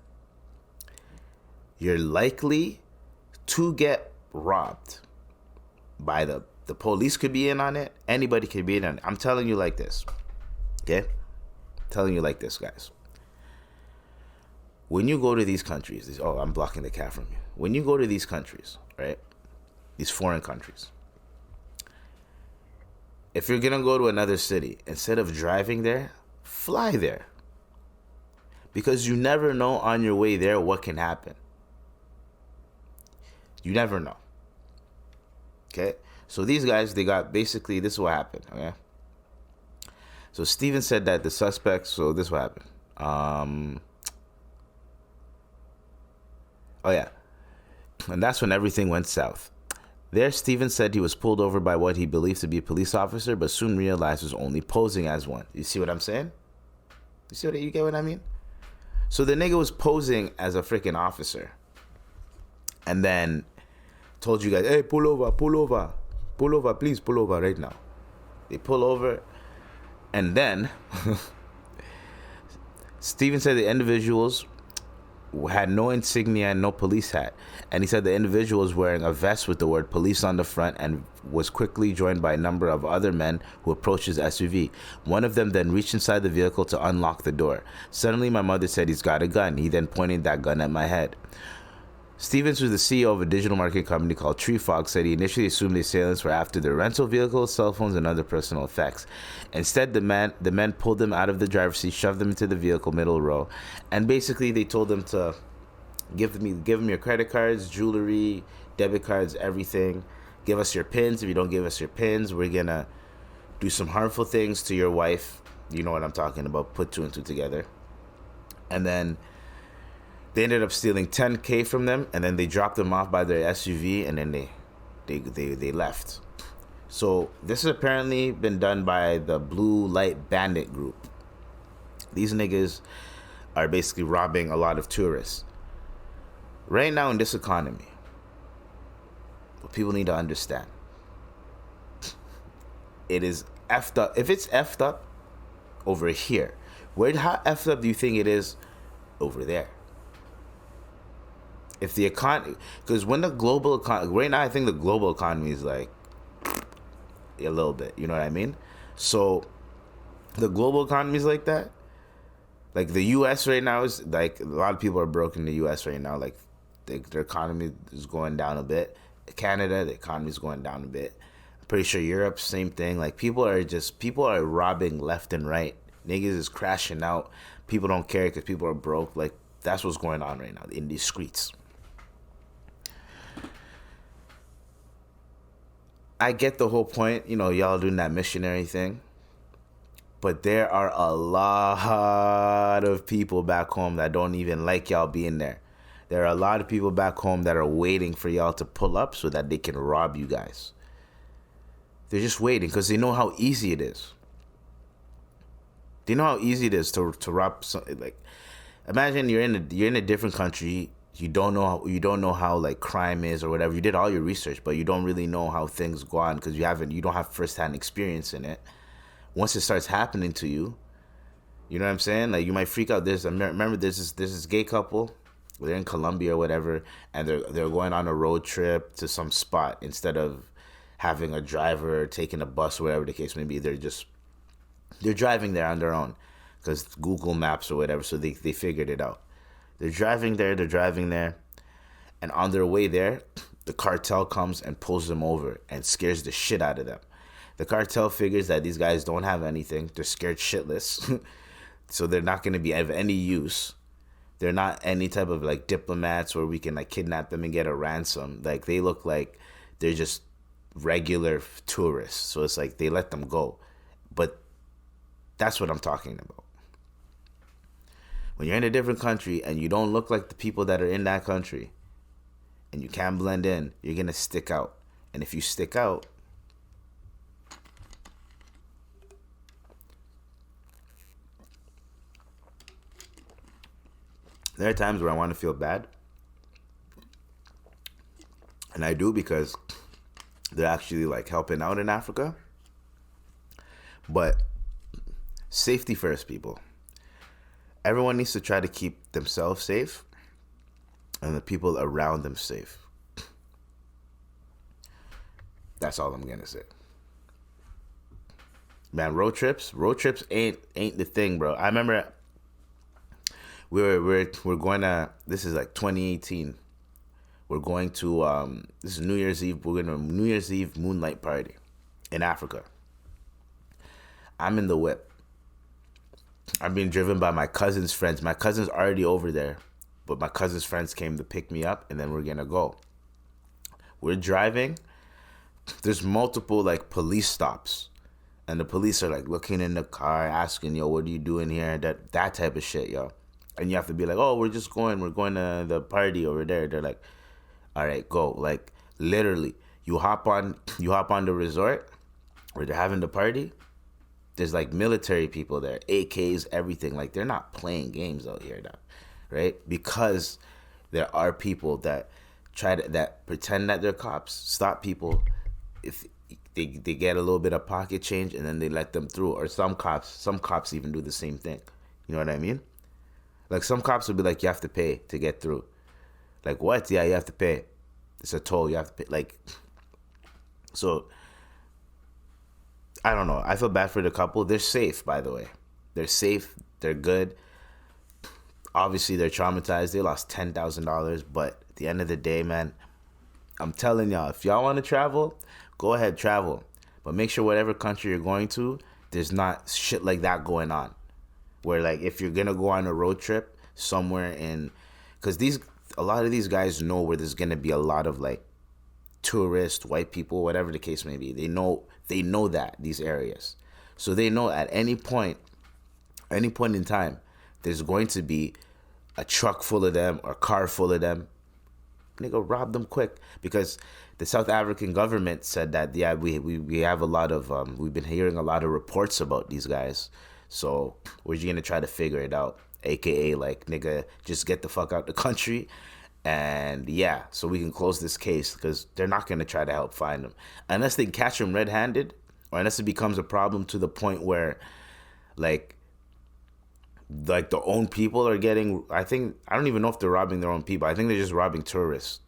you're likely to get robbed by the police could be in on it, anybody could be in on it. I'm telling you like this, okay? I'm telling you like this, guys. When you go to these countries, I'm blocking the cat from you. When you go to these countries, right? These foreign countries. If you're gonna go to another city, instead of driving there, fly there. Because you never know on your way there what can happen. You never know. Okay? So these guys, they got basically, this is what happened, okay? So Steven said that the suspects, so this is what happened. Oh yeah. And that's when everything went south. There, Steven said he was pulled over by what he believed to be a police officer, but soon realized was only posing as one. You see what I'm saying? You get what I mean? So the nigga was posing as a freaking officer. And then told you guys, hey, pull over, please pull over right now. They pull over. And then Steven said the individuals had no insignia and no police hat. And he said the individual was wearing a vest with the word police on the front and was quickly joined by a number of other men who approached his SUV. One of them then reached inside the vehicle to unlock the door. Suddenly, my mother said he's got a gun. He then pointed that gun at my head. Stevens, who's the CEO of a digital marketing company called TreeFog, said he initially assumed the assailants were after their rental vehicles, cell phones, and other personal effects. Instead, the men pulled them out of the driver's seat, shoved them into the vehicle middle row, and basically they told them to give them your credit cards, jewelry, debit cards, everything. Give us your pins. If you don't give us your pins, we're gonna do some harmful things to your wife. You know what I'm talking about. Put two and two together. And then they ended up stealing $10K from them, and then they dropped them off by their SUV, and then they left. So this has apparently been done by the Blue Light Bandit group. These niggas are basically robbing a lot of tourists. Right now in this economy, what people need to understand, it is effed up. If it's effed up over here, how effed up do you think it is over there? If the economy, because when the global economy, right now I think the global economy is like a little bit, you know what I mean? So the global economy is like that. Like the U.S. right now is like, a lot of people are broke in the U.S. right now. Like their economy is going down a bit. Canada, the economy is going down a bit. I'm pretty sure Europe, same thing. Like people are robbing left and right. Niggas is crashing out. People don't care because people are broke. Like that's what's going on right now in these streets. I get the whole point, you know, y'all doing that missionary thing. But there are a lot of people back home that don't even like y'all being there. There are a lot of people back home that are waiting for y'all to pull up so that they can rob you guys. They're just waiting because they know how easy it is. They know how easy it is to rob something. Like, imagine you're in a different country. You don't know how like crime is or whatever. You did all your research, but you don't really know how things go on because you don't have firsthand experience in it. Once it starts happening to you, you know what I'm saying? Like you might freak out. Remember there's this gay couple. they're in Colombia or whatever, and they're going on a road trip to some spot instead of having a driver or taking a bus or whatever the case may be. They're driving there on their own because Google Maps or whatever, so they figured it out. They're driving there, and on their way there, the cartel comes and pulls them over and scares the shit out of them. The cartel figures that these guys don't have anything. They're scared shitless. So they're not going to be of any use. They're not any type of like diplomats where we can like kidnap them and get a ransom. Like they look like they're just regular tourists. So it's like they let them go. But that's what I'm talking about. When you're in a different country and you don't look like the people that are in that country and you can't blend in, you're going to stick out. And if you stick out, there are times where I want to feel bad. And I do, because they're actually like helping out in Africa. But safety first, people. Everyone needs to try to keep themselves safe and the people around them safe. That's all I'm gonna say. Man, road trips ain't the thing, bro. I remember we're going to, this is like 2018. We're going to this is New Year's Eve. We're going to a New Year's Eve moonlight party in Africa. I'm in the whip. I'm being driven by my cousin's friends. My cousin's already over there, but my cousin's friends came to pick me up, and then we're gonna go. We're driving. There's multiple like police stops, and the police are like looking in the car, asking, "Yo, what are you doing here?" That type of shit, yo. And you have to be like, "Oh, we're going to the party over there." They're like, "All right, go." Like literally, you hop on the resort where they're having the party. There's like military people there, AKs, everything. Like they're not playing games out here now, right? Because there are people that that pretend that they're cops, stop people if they get a little bit of pocket change, and then they let them through. Or some cops even do the same thing. You know what I mean? Like some cops will be like, you have to pay to get through. Like what? Yeah, you have to pay. It's a toll. You have to pay. Like, so I don't know. I feel bad for the couple. They're safe, by the way. They're safe. They're good. Obviously, they're traumatized. They lost $10,000. But at the end of the day, man, I'm telling y'all, if y'all want to travel, go ahead, travel. But make sure whatever country you're going to, there's not shit like that going on. Where, like, if you're going to go on a road trip somewhere in... Because a lot of these guys know where there's going to be a lot of, like, tourists, white people, whatever the case may be. They know that, these areas. So they know at any point in time, there's going to be a truck full of them or a car full of them. Nigga, rob them quick. Because the South African government said that, yeah, we have a lot of, we've been hearing a lot of reports about these guys. So we're just going to try to figure it out. AKA, like, nigga, just get the fuck out the country. And yeah, so we can close this case, because they're not going to try to help find them. Unless they catch them red-handed, or unless it becomes a problem to the point where, like their own people are getting... I don't even know if they're robbing their own people. I think they're just robbing tourists.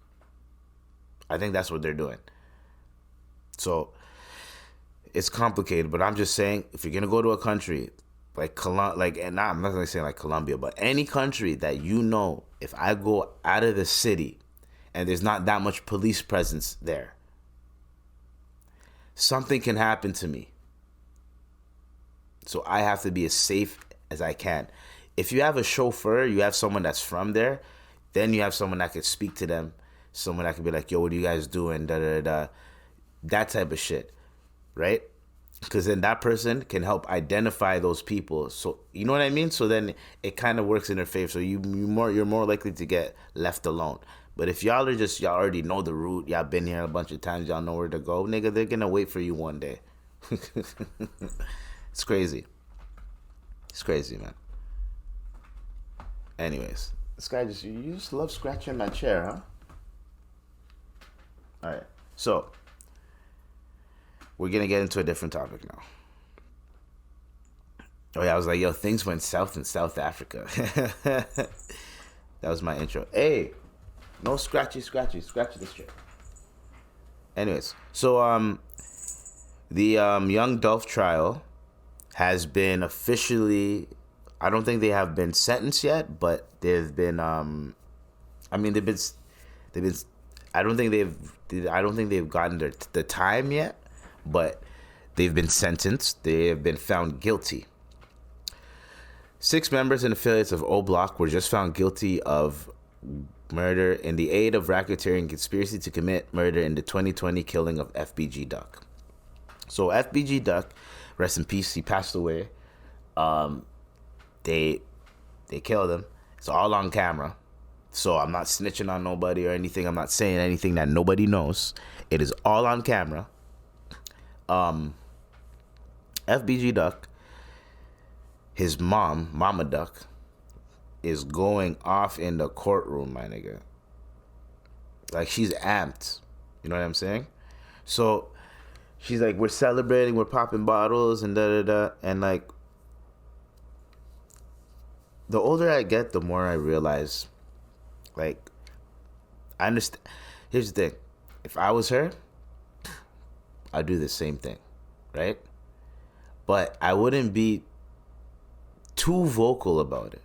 I think that's what they're doing. So it's complicated, but I'm just saying, if you're going to go to a country... and I'm not gonna say like Colombia, but any country that you know, if I go out of the city and there's not that much police presence there, something can happen to me. So I have to be as safe as I can. If you have a chauffeur, you have someone that's from there, then you have someone that can speak to them, someone that can be like, "Yo, what are you guys doing?" Da da da, that type of shit, right? Because then that person can help identify those people. So you know what I mean? So then it kind of works in their favor. So you're more likely to get left alone. But if y'all already know the route, y'all been here a bunch of times, y'all know where to go, nigga, they're gonna wait for you one day. It's crazy. It's crazy, man. Anyways, this guy you just love scratching my chair, huh? All right, so we're going to get into a different topic now. Oh, yeah, I was like, yo, things went south in South Africa. That was my intro. Hey, no scratchy this shit. Anyways, so the Young Dolph trial has been officially. I don't think they have been sentenced yet, but they've been. They've been. I don't think they've gotten the time yet, but they've been sentenced. They have been found guilty. 6 members and affiliates of O Block were just found guilty of murder in the aid of racketeering conspiracy to commit murder in the 2020 killing of FBG Duck. So FBG Duck, rest in peace, he passed away. They killed him. It's all on camera. So I'm not snitching on nobody or anything. I'm not saying anything that nobody knows. It is all on camera. FBG Duck, his mom, Mama Duck, is going off in the courtroom, my nigga. Like, she's amped. You know what I'm saying? So she's like, we're celebrating, we're popping bottles and da-da-da. And like, the older I get, the more I realize, like, I understand. Here's the thing. If I was her, I'd do the same thing, right? But I wouldn't be too vocal about it.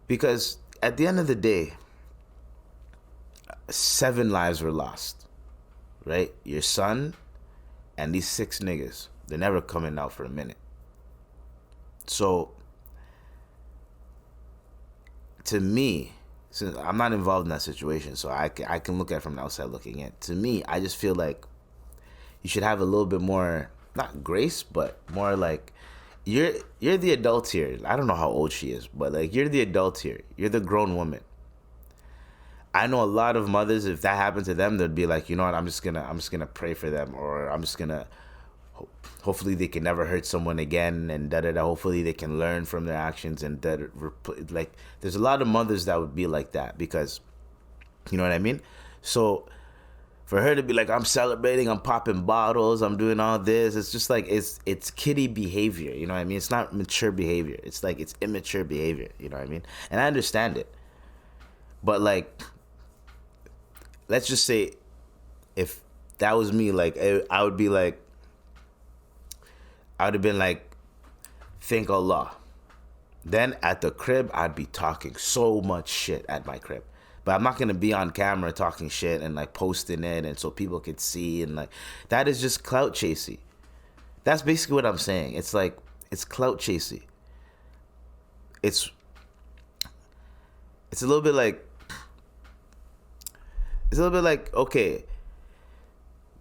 Because at the end of the day, 7 lives were lost, right? Your son and these 6 niggas, they're never coming out for a minute. So, to me, since I'm not involved in that situation, so I can look at it from the outside looking in. To me, I just feel like you should have a little bit more, not grace, but more like, you're the adult here. I don't know how old she is, but like, you're the adult here. You're the grown woman. I know a lot of mothers, if that happened to them, they'd be like, you know what, I'm just gonna pray for them, or I'm just gonna, hopefully they can never hurt someone again, and da-da-da. Hopefully they can learn from their actions, and like, there's a lot of mothers that would be like that, because, you know what I mean? So for her to be like, I'm celebrating, I'm popping bottles, I'm doing all this, it's just like, it's kiddie behavior, you know what I mean? It's not mature behavior. It's like, it's immature behavior, you know what I mean? And I understand it. But like, let's just say, if that was me, like, I would be like, I would have been like, thank Allah. Then at the crib, I'd be talking so much shit at my crib. But I'm not going to be on camera talking shit and like posting it and so people could see, and like, that is just clout chasing. That's basically what I'm saying. It's like, it's clout chasing. It's a little bit like, okay,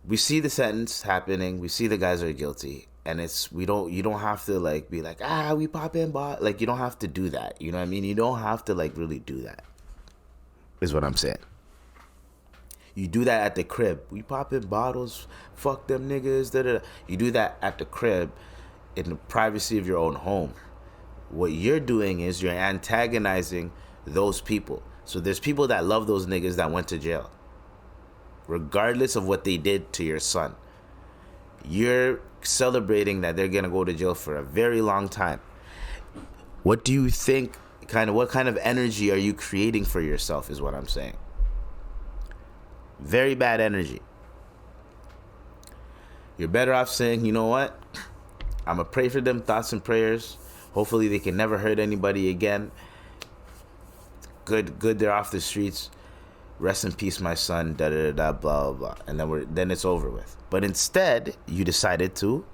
we see the sentence happening, we see the guys are guilty, and you don't have to like be like, we pop in, like, you don't have to do that. You know what I mean? You don't have to like really do that, is what I'm saying. You do that at the crib. We pop in bottles, fuck them niggas, da-da-da. You do that at the crib in the privacy of your own home. What you're doing is you're antagonizing those people. So there's people that love those niggas that went to jail, regardless of what they did to your son. You're celebrating that they're gonna go to jail for a very long time. What do you think, what kind of energy are you creating for yourself, is what I'm saying. Very bad energy. You're better off saying, you know what, I'm gonna pray for them, thoughts and prayers. Hopefully they can never hurt anybody again. Good, they're off the streets. Rest in peace, my son, da-da-da-da, blah, blah, blah. And then it's over with. But instead, you decided to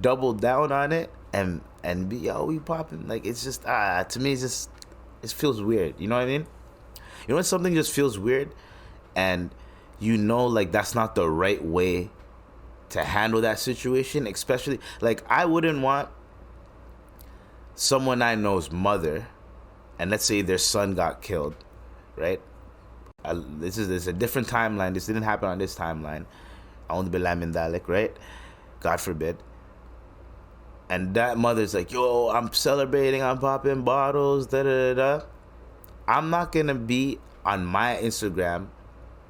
double down on it and be, we popping. Like, it's just, to me, it feels weird. You know what I mean? You know when something just feels weird and you know, like, that's not the right way to handle that situation? Especially, like, I wouldn't want someone I know's mother, and let's say their son got killed, right? This is a different timeline. This didn't happen on this timeline. A'udhu billahi min dhalik, right? God forbid. And that mother's like, yo, I'm celebrating, I'm popping bottles, da-da-da-da. I'm not going to be on my Instagram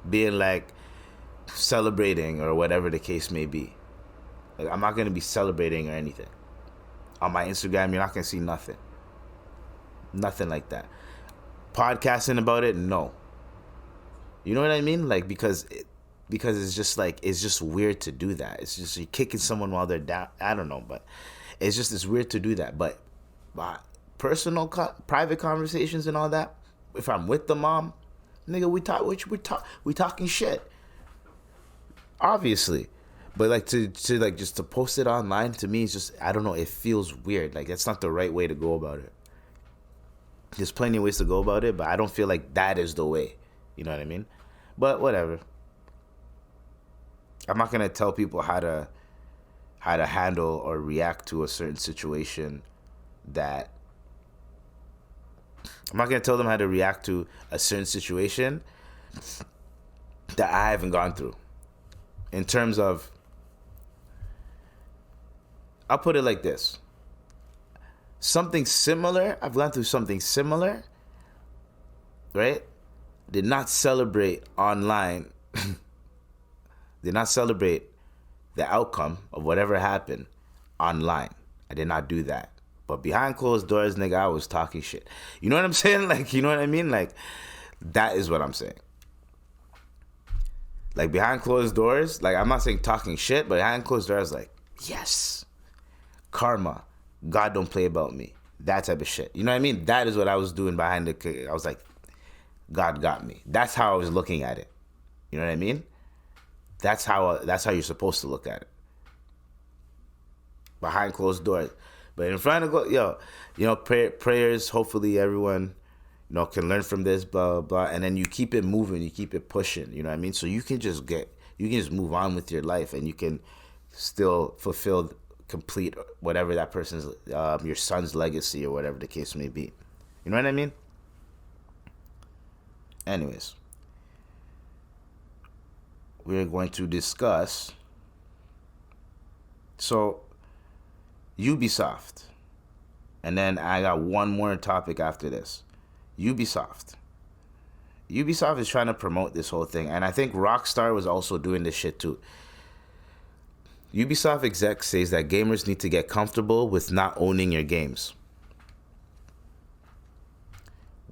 being like celebrating or whatever the case may be. Like, I'm not going to be celebrating or anything. On my Instagram, you're not going to see nothing. Nothing like that. Podcasting about it, no. You know what I mean? Like, because it's just like, it's just weird to do that. It's just you're kicking someone while they're down. I don't know, but it's weird to do that. But personal, private conversations and all that, if I'm with the mom, nigga, we talking shit. Obviously. But like to like just to post it online, to me, it's just, I don't know, it feels weird. Like, that's not the right way to go about it. There's plenty of ways to go about it, but I don't feel like that is the way. You know what I mean? But whatever. I'm not gonna tell people how to handle or react to a certain situation that I'm not gonna tell them how to react to a certain situation that I haven't gone through. In terms of, I'll put it like this. Something similar, I've gone through something similar, right? Did not celebrate online, did not celebrate the outcome of whatever happened online. I did not do that. But behind closed doors, nigga, I was talking shit. You know what I'm saying? Like, you know what I mean? Like, that is what I'm saying. Like, behind closed doors, like, I'm not saying talking shit, but behind closed doors, like, yes, karma, God don't play about me, that type of shit. You know what I mean? That is what I was doing behind I was like, God got me. That's how I was looking at it. You know what I mean? That's how you're supposed to look at it. Behind closed doors. But in front of prayers, hopefully everyone, can learn from this, blah, blah, blah. And then you keep it moving, you keep it pushing, you know what I mean? So you can just move on with your life, and you can still complete whatever that person's, your son's legacy or whatever the case may be. You know what I mean? Anyways, we're going to discuss, so Ubisoft. And then I got one more topic after this. Ubisoft is trying to promote this whole thing, and I think Rockstar was also doing this shit too. Ubisoft exec says that gamers need to get comfortable with not owning your games.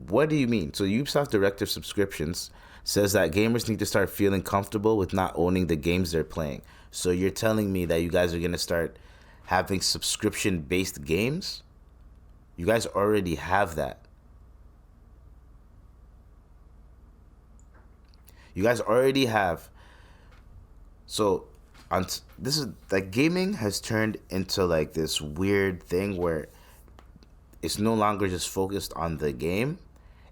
What do you mean? So Ubisoft director of subscriptions says that gamers need to start feeling comfortable with not owning the games they're playing. So you're telling me that you guys are going to start having subscription-based games? You guys already have that. You guys already have. So this is like, gaming has turned into like this weird thing where it's no longer just focused on the game.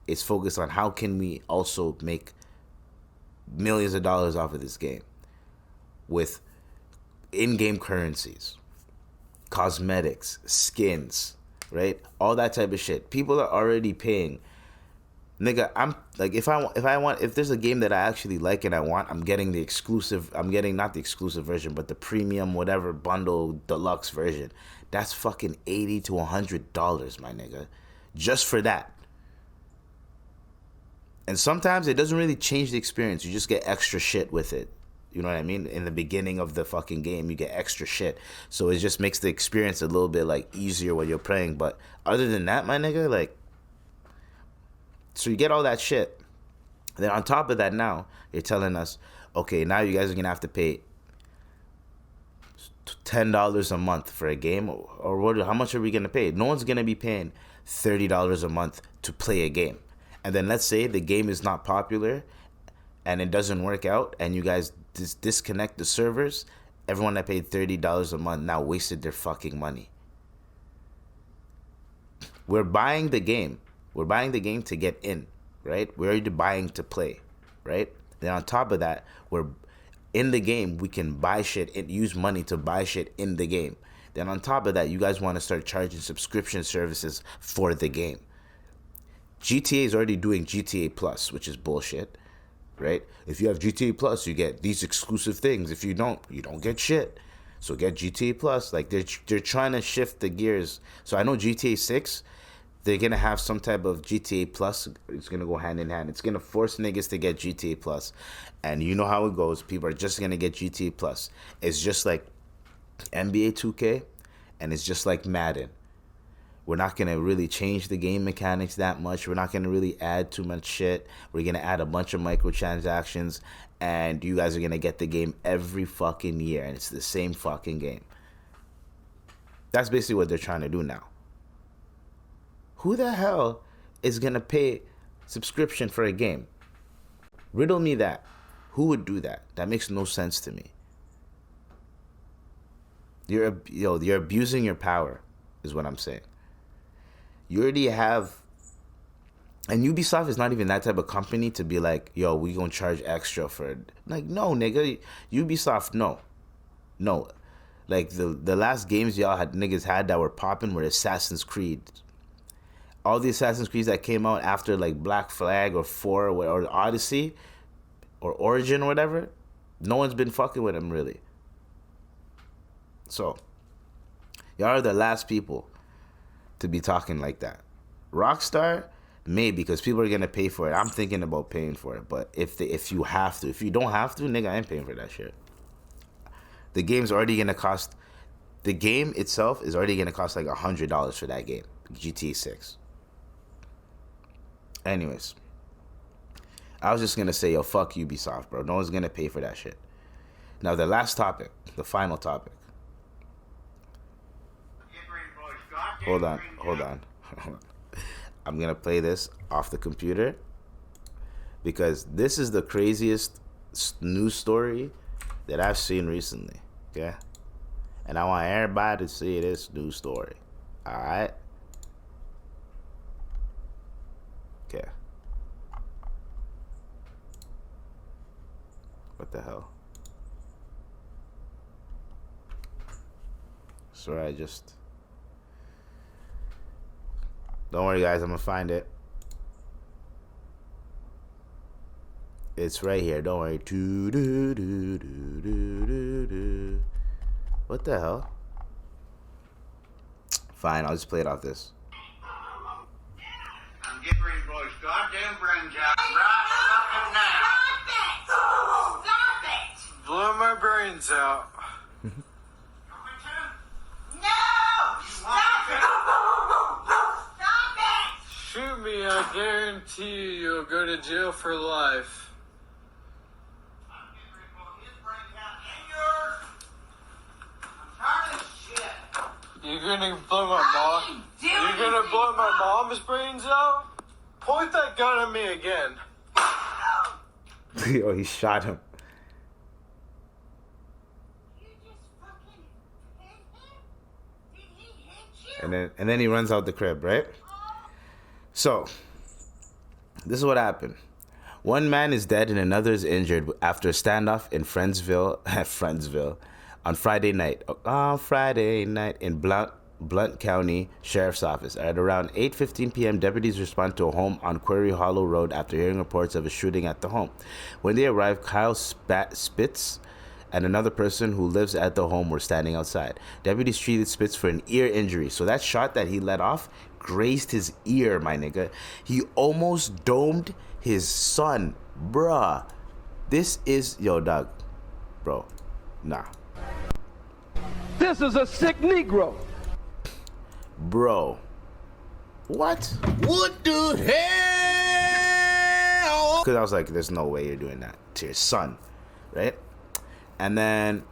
It's focused on how can we also make millions of dollars off of this game with in-game currencies, cosmetics, skins, right? All that type of shit. People are already paying. Nigga, I'm like, if there's a game that I actually like and I want, I'm getting not the exclusive version, but the premium, whatever, bundle, deluxe version. That's fucking $80 to $100, my nigga. Just for that. And sometimes it doesn't really change the experience. You just get extra shit with it. You know what I mean? In the beginning of the fucking game, you get extra shit. So it just makes the experience a little bit, like, easier when you're playing. But other than that, my nigga, like, so you get all that shit. Then on top of that, now you're telling us, okay, now you guys are going to have to pay $10 a month for a game, or what? How much are we going to pay? No one's going to be paying $30 a month to play a game. And then let's say the game is not popular and it doesn't work out, and you guys disconnect the servers. Everyone that paid $30 a month now wasted their fucking money. We're buying the game. We're buying the game to get in, right? We're already buying to play, right? Then on top of that, we're in the game. We can buy shit and use money to buy shit in the game. Then on top of that, you guys want to start charging subscription services for the game. GTA is already doing GTA Plus, which is bullshit, right? If you have GTA Plus, you get these exclusive things. If you don't get shit. So get GTA Plus. Like, they're trying to shift the gears. So I know GTA 6, they're going to have some type of GTA Plus. It's going to go hand in hand. It's going to force niggas to get GTA Plus. And you know how it goes. People are just going to get GTA Plus. It's just like NBA 2K, and it's just like Madden. We're not going to really change the game mechanics that much. We're not going to really add too much shit. We're going to add a bunch of microtransactions, and you guys are going to get the game every fucking year, and it's the same fucking game. That's basically what they're trying to do now. Who the hell is going to pay subscription for a game? Riddle me that. Who would do that? That makes no sense to me. You're abusing your power, is what I'm saying. You already have, and Ubisoft is not even that type of company to be like, yo, we gonna charge extra for it. Like, no, nigga, Ubisoft, no. Like the last games y'all niggas had that were popping were Assassin's Creed. All the Assassin's Creeds that came out after like Black Flag or 4 or Odyssey or Origin or whatever, no one's been fucking with them really. So, y'all are the last people to be talking like that. Rockstar, maybe, because people are gonna pay for it. I'm thinking about paying for it, but if you have to, if you don't have to, nigga, I ain't paying for that shit. The game's already gonna cost. The game itself is already gonna cost like $100 for that game, GTA 6. Anyways, I was just gonna say, yo, fuck Ubisoft, bro. No one's gonna pay for that shit. Now, the last topic, the final topic. Hold on. I'm gonna play this off the computer because this is the craziest news story that I've seen recently. Okay, and I want everybody to see this news story. All right. Okay. What the hell? Sorry, I just. Don't worry, guys. I'm gonna find it. It's right here. Don't worry. What the hell? Fine. I'll just play it off this. I'm getting ready to blow his goddamn brains out right fucking now. Stop it! Blow my brains out. Shoot me, I guarantee you'll go to jail for life. I'm getting ready to blow his brains out and yours. I'm tired of this shit. You're gonna blow my mom? You're gonna blow my mom's brains out? Point that gun at me again. Oh, he shot him. You just fucking hit him? Did he hit you? And then he runs out the crib, right? So, this is what happened. One man is dead and another is injured after a standoff in Friendsville, on Friday night in Blount County Sheriff's Office. At around 8:15 p.m., deputies respond to a home on Quarry Hollow Road after hearing reports of a shooting at the home. When they arrived, Kyle Spitz and another person who lives at the home were standing outside. Deputies treated Spitz for an ear injury. So that shot that he let off grazed his ear, my nigga. He almost domed his son. Bruh. This is... Yo, dog. Bro. Nah. This is a sick Negro. Bro. What? What the hell? Because I was like, there's no way you're doing that to your son. Right? And then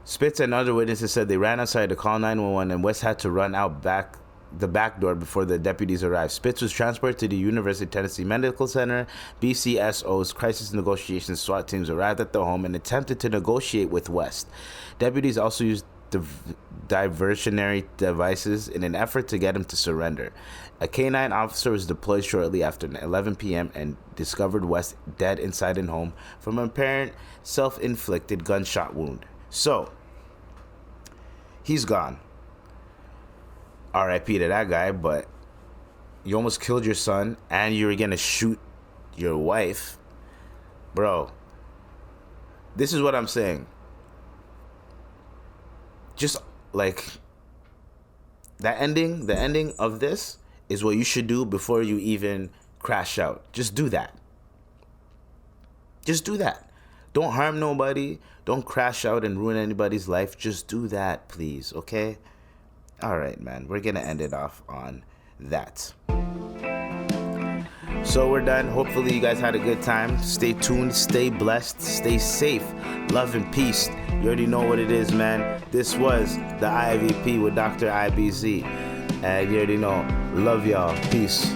Spitz and other witnesses said they ran outside to call 911 and West had to run out the back door before the deputies arrived. Spitz was transported to the University of Tennessee Medical Center. BCSO's crisis negotiations SWAT teams arrived at the home and attempted to negotiate with West. Deputies also used diversionary devices in an effort to get him to surrender. A K-9 officer was deployed shortly after 11 p.m. and discovered West dead inside his home from an apparent self-inflicted gunshot wound. So, he's gone. R.I.P. to that guy, but you almost killed your son and you were gonna shoot your wife. Bro, this is what I'm saying. Just like the ending of this is what you should do before you even crash out. Just do that. Just do that. Don't harm nobody. Don't crash out and ruin anybody's life. Just do that, please, okay? All right, man. We're gonna end it off on that. So we're done. Hopefully you guys had a good time. Stay tuned, stay blessed, stay safe. Love and peace. You already know what it is, man. This was the IVP with Dr. IBZ. And you already know. Love y'all. Peace.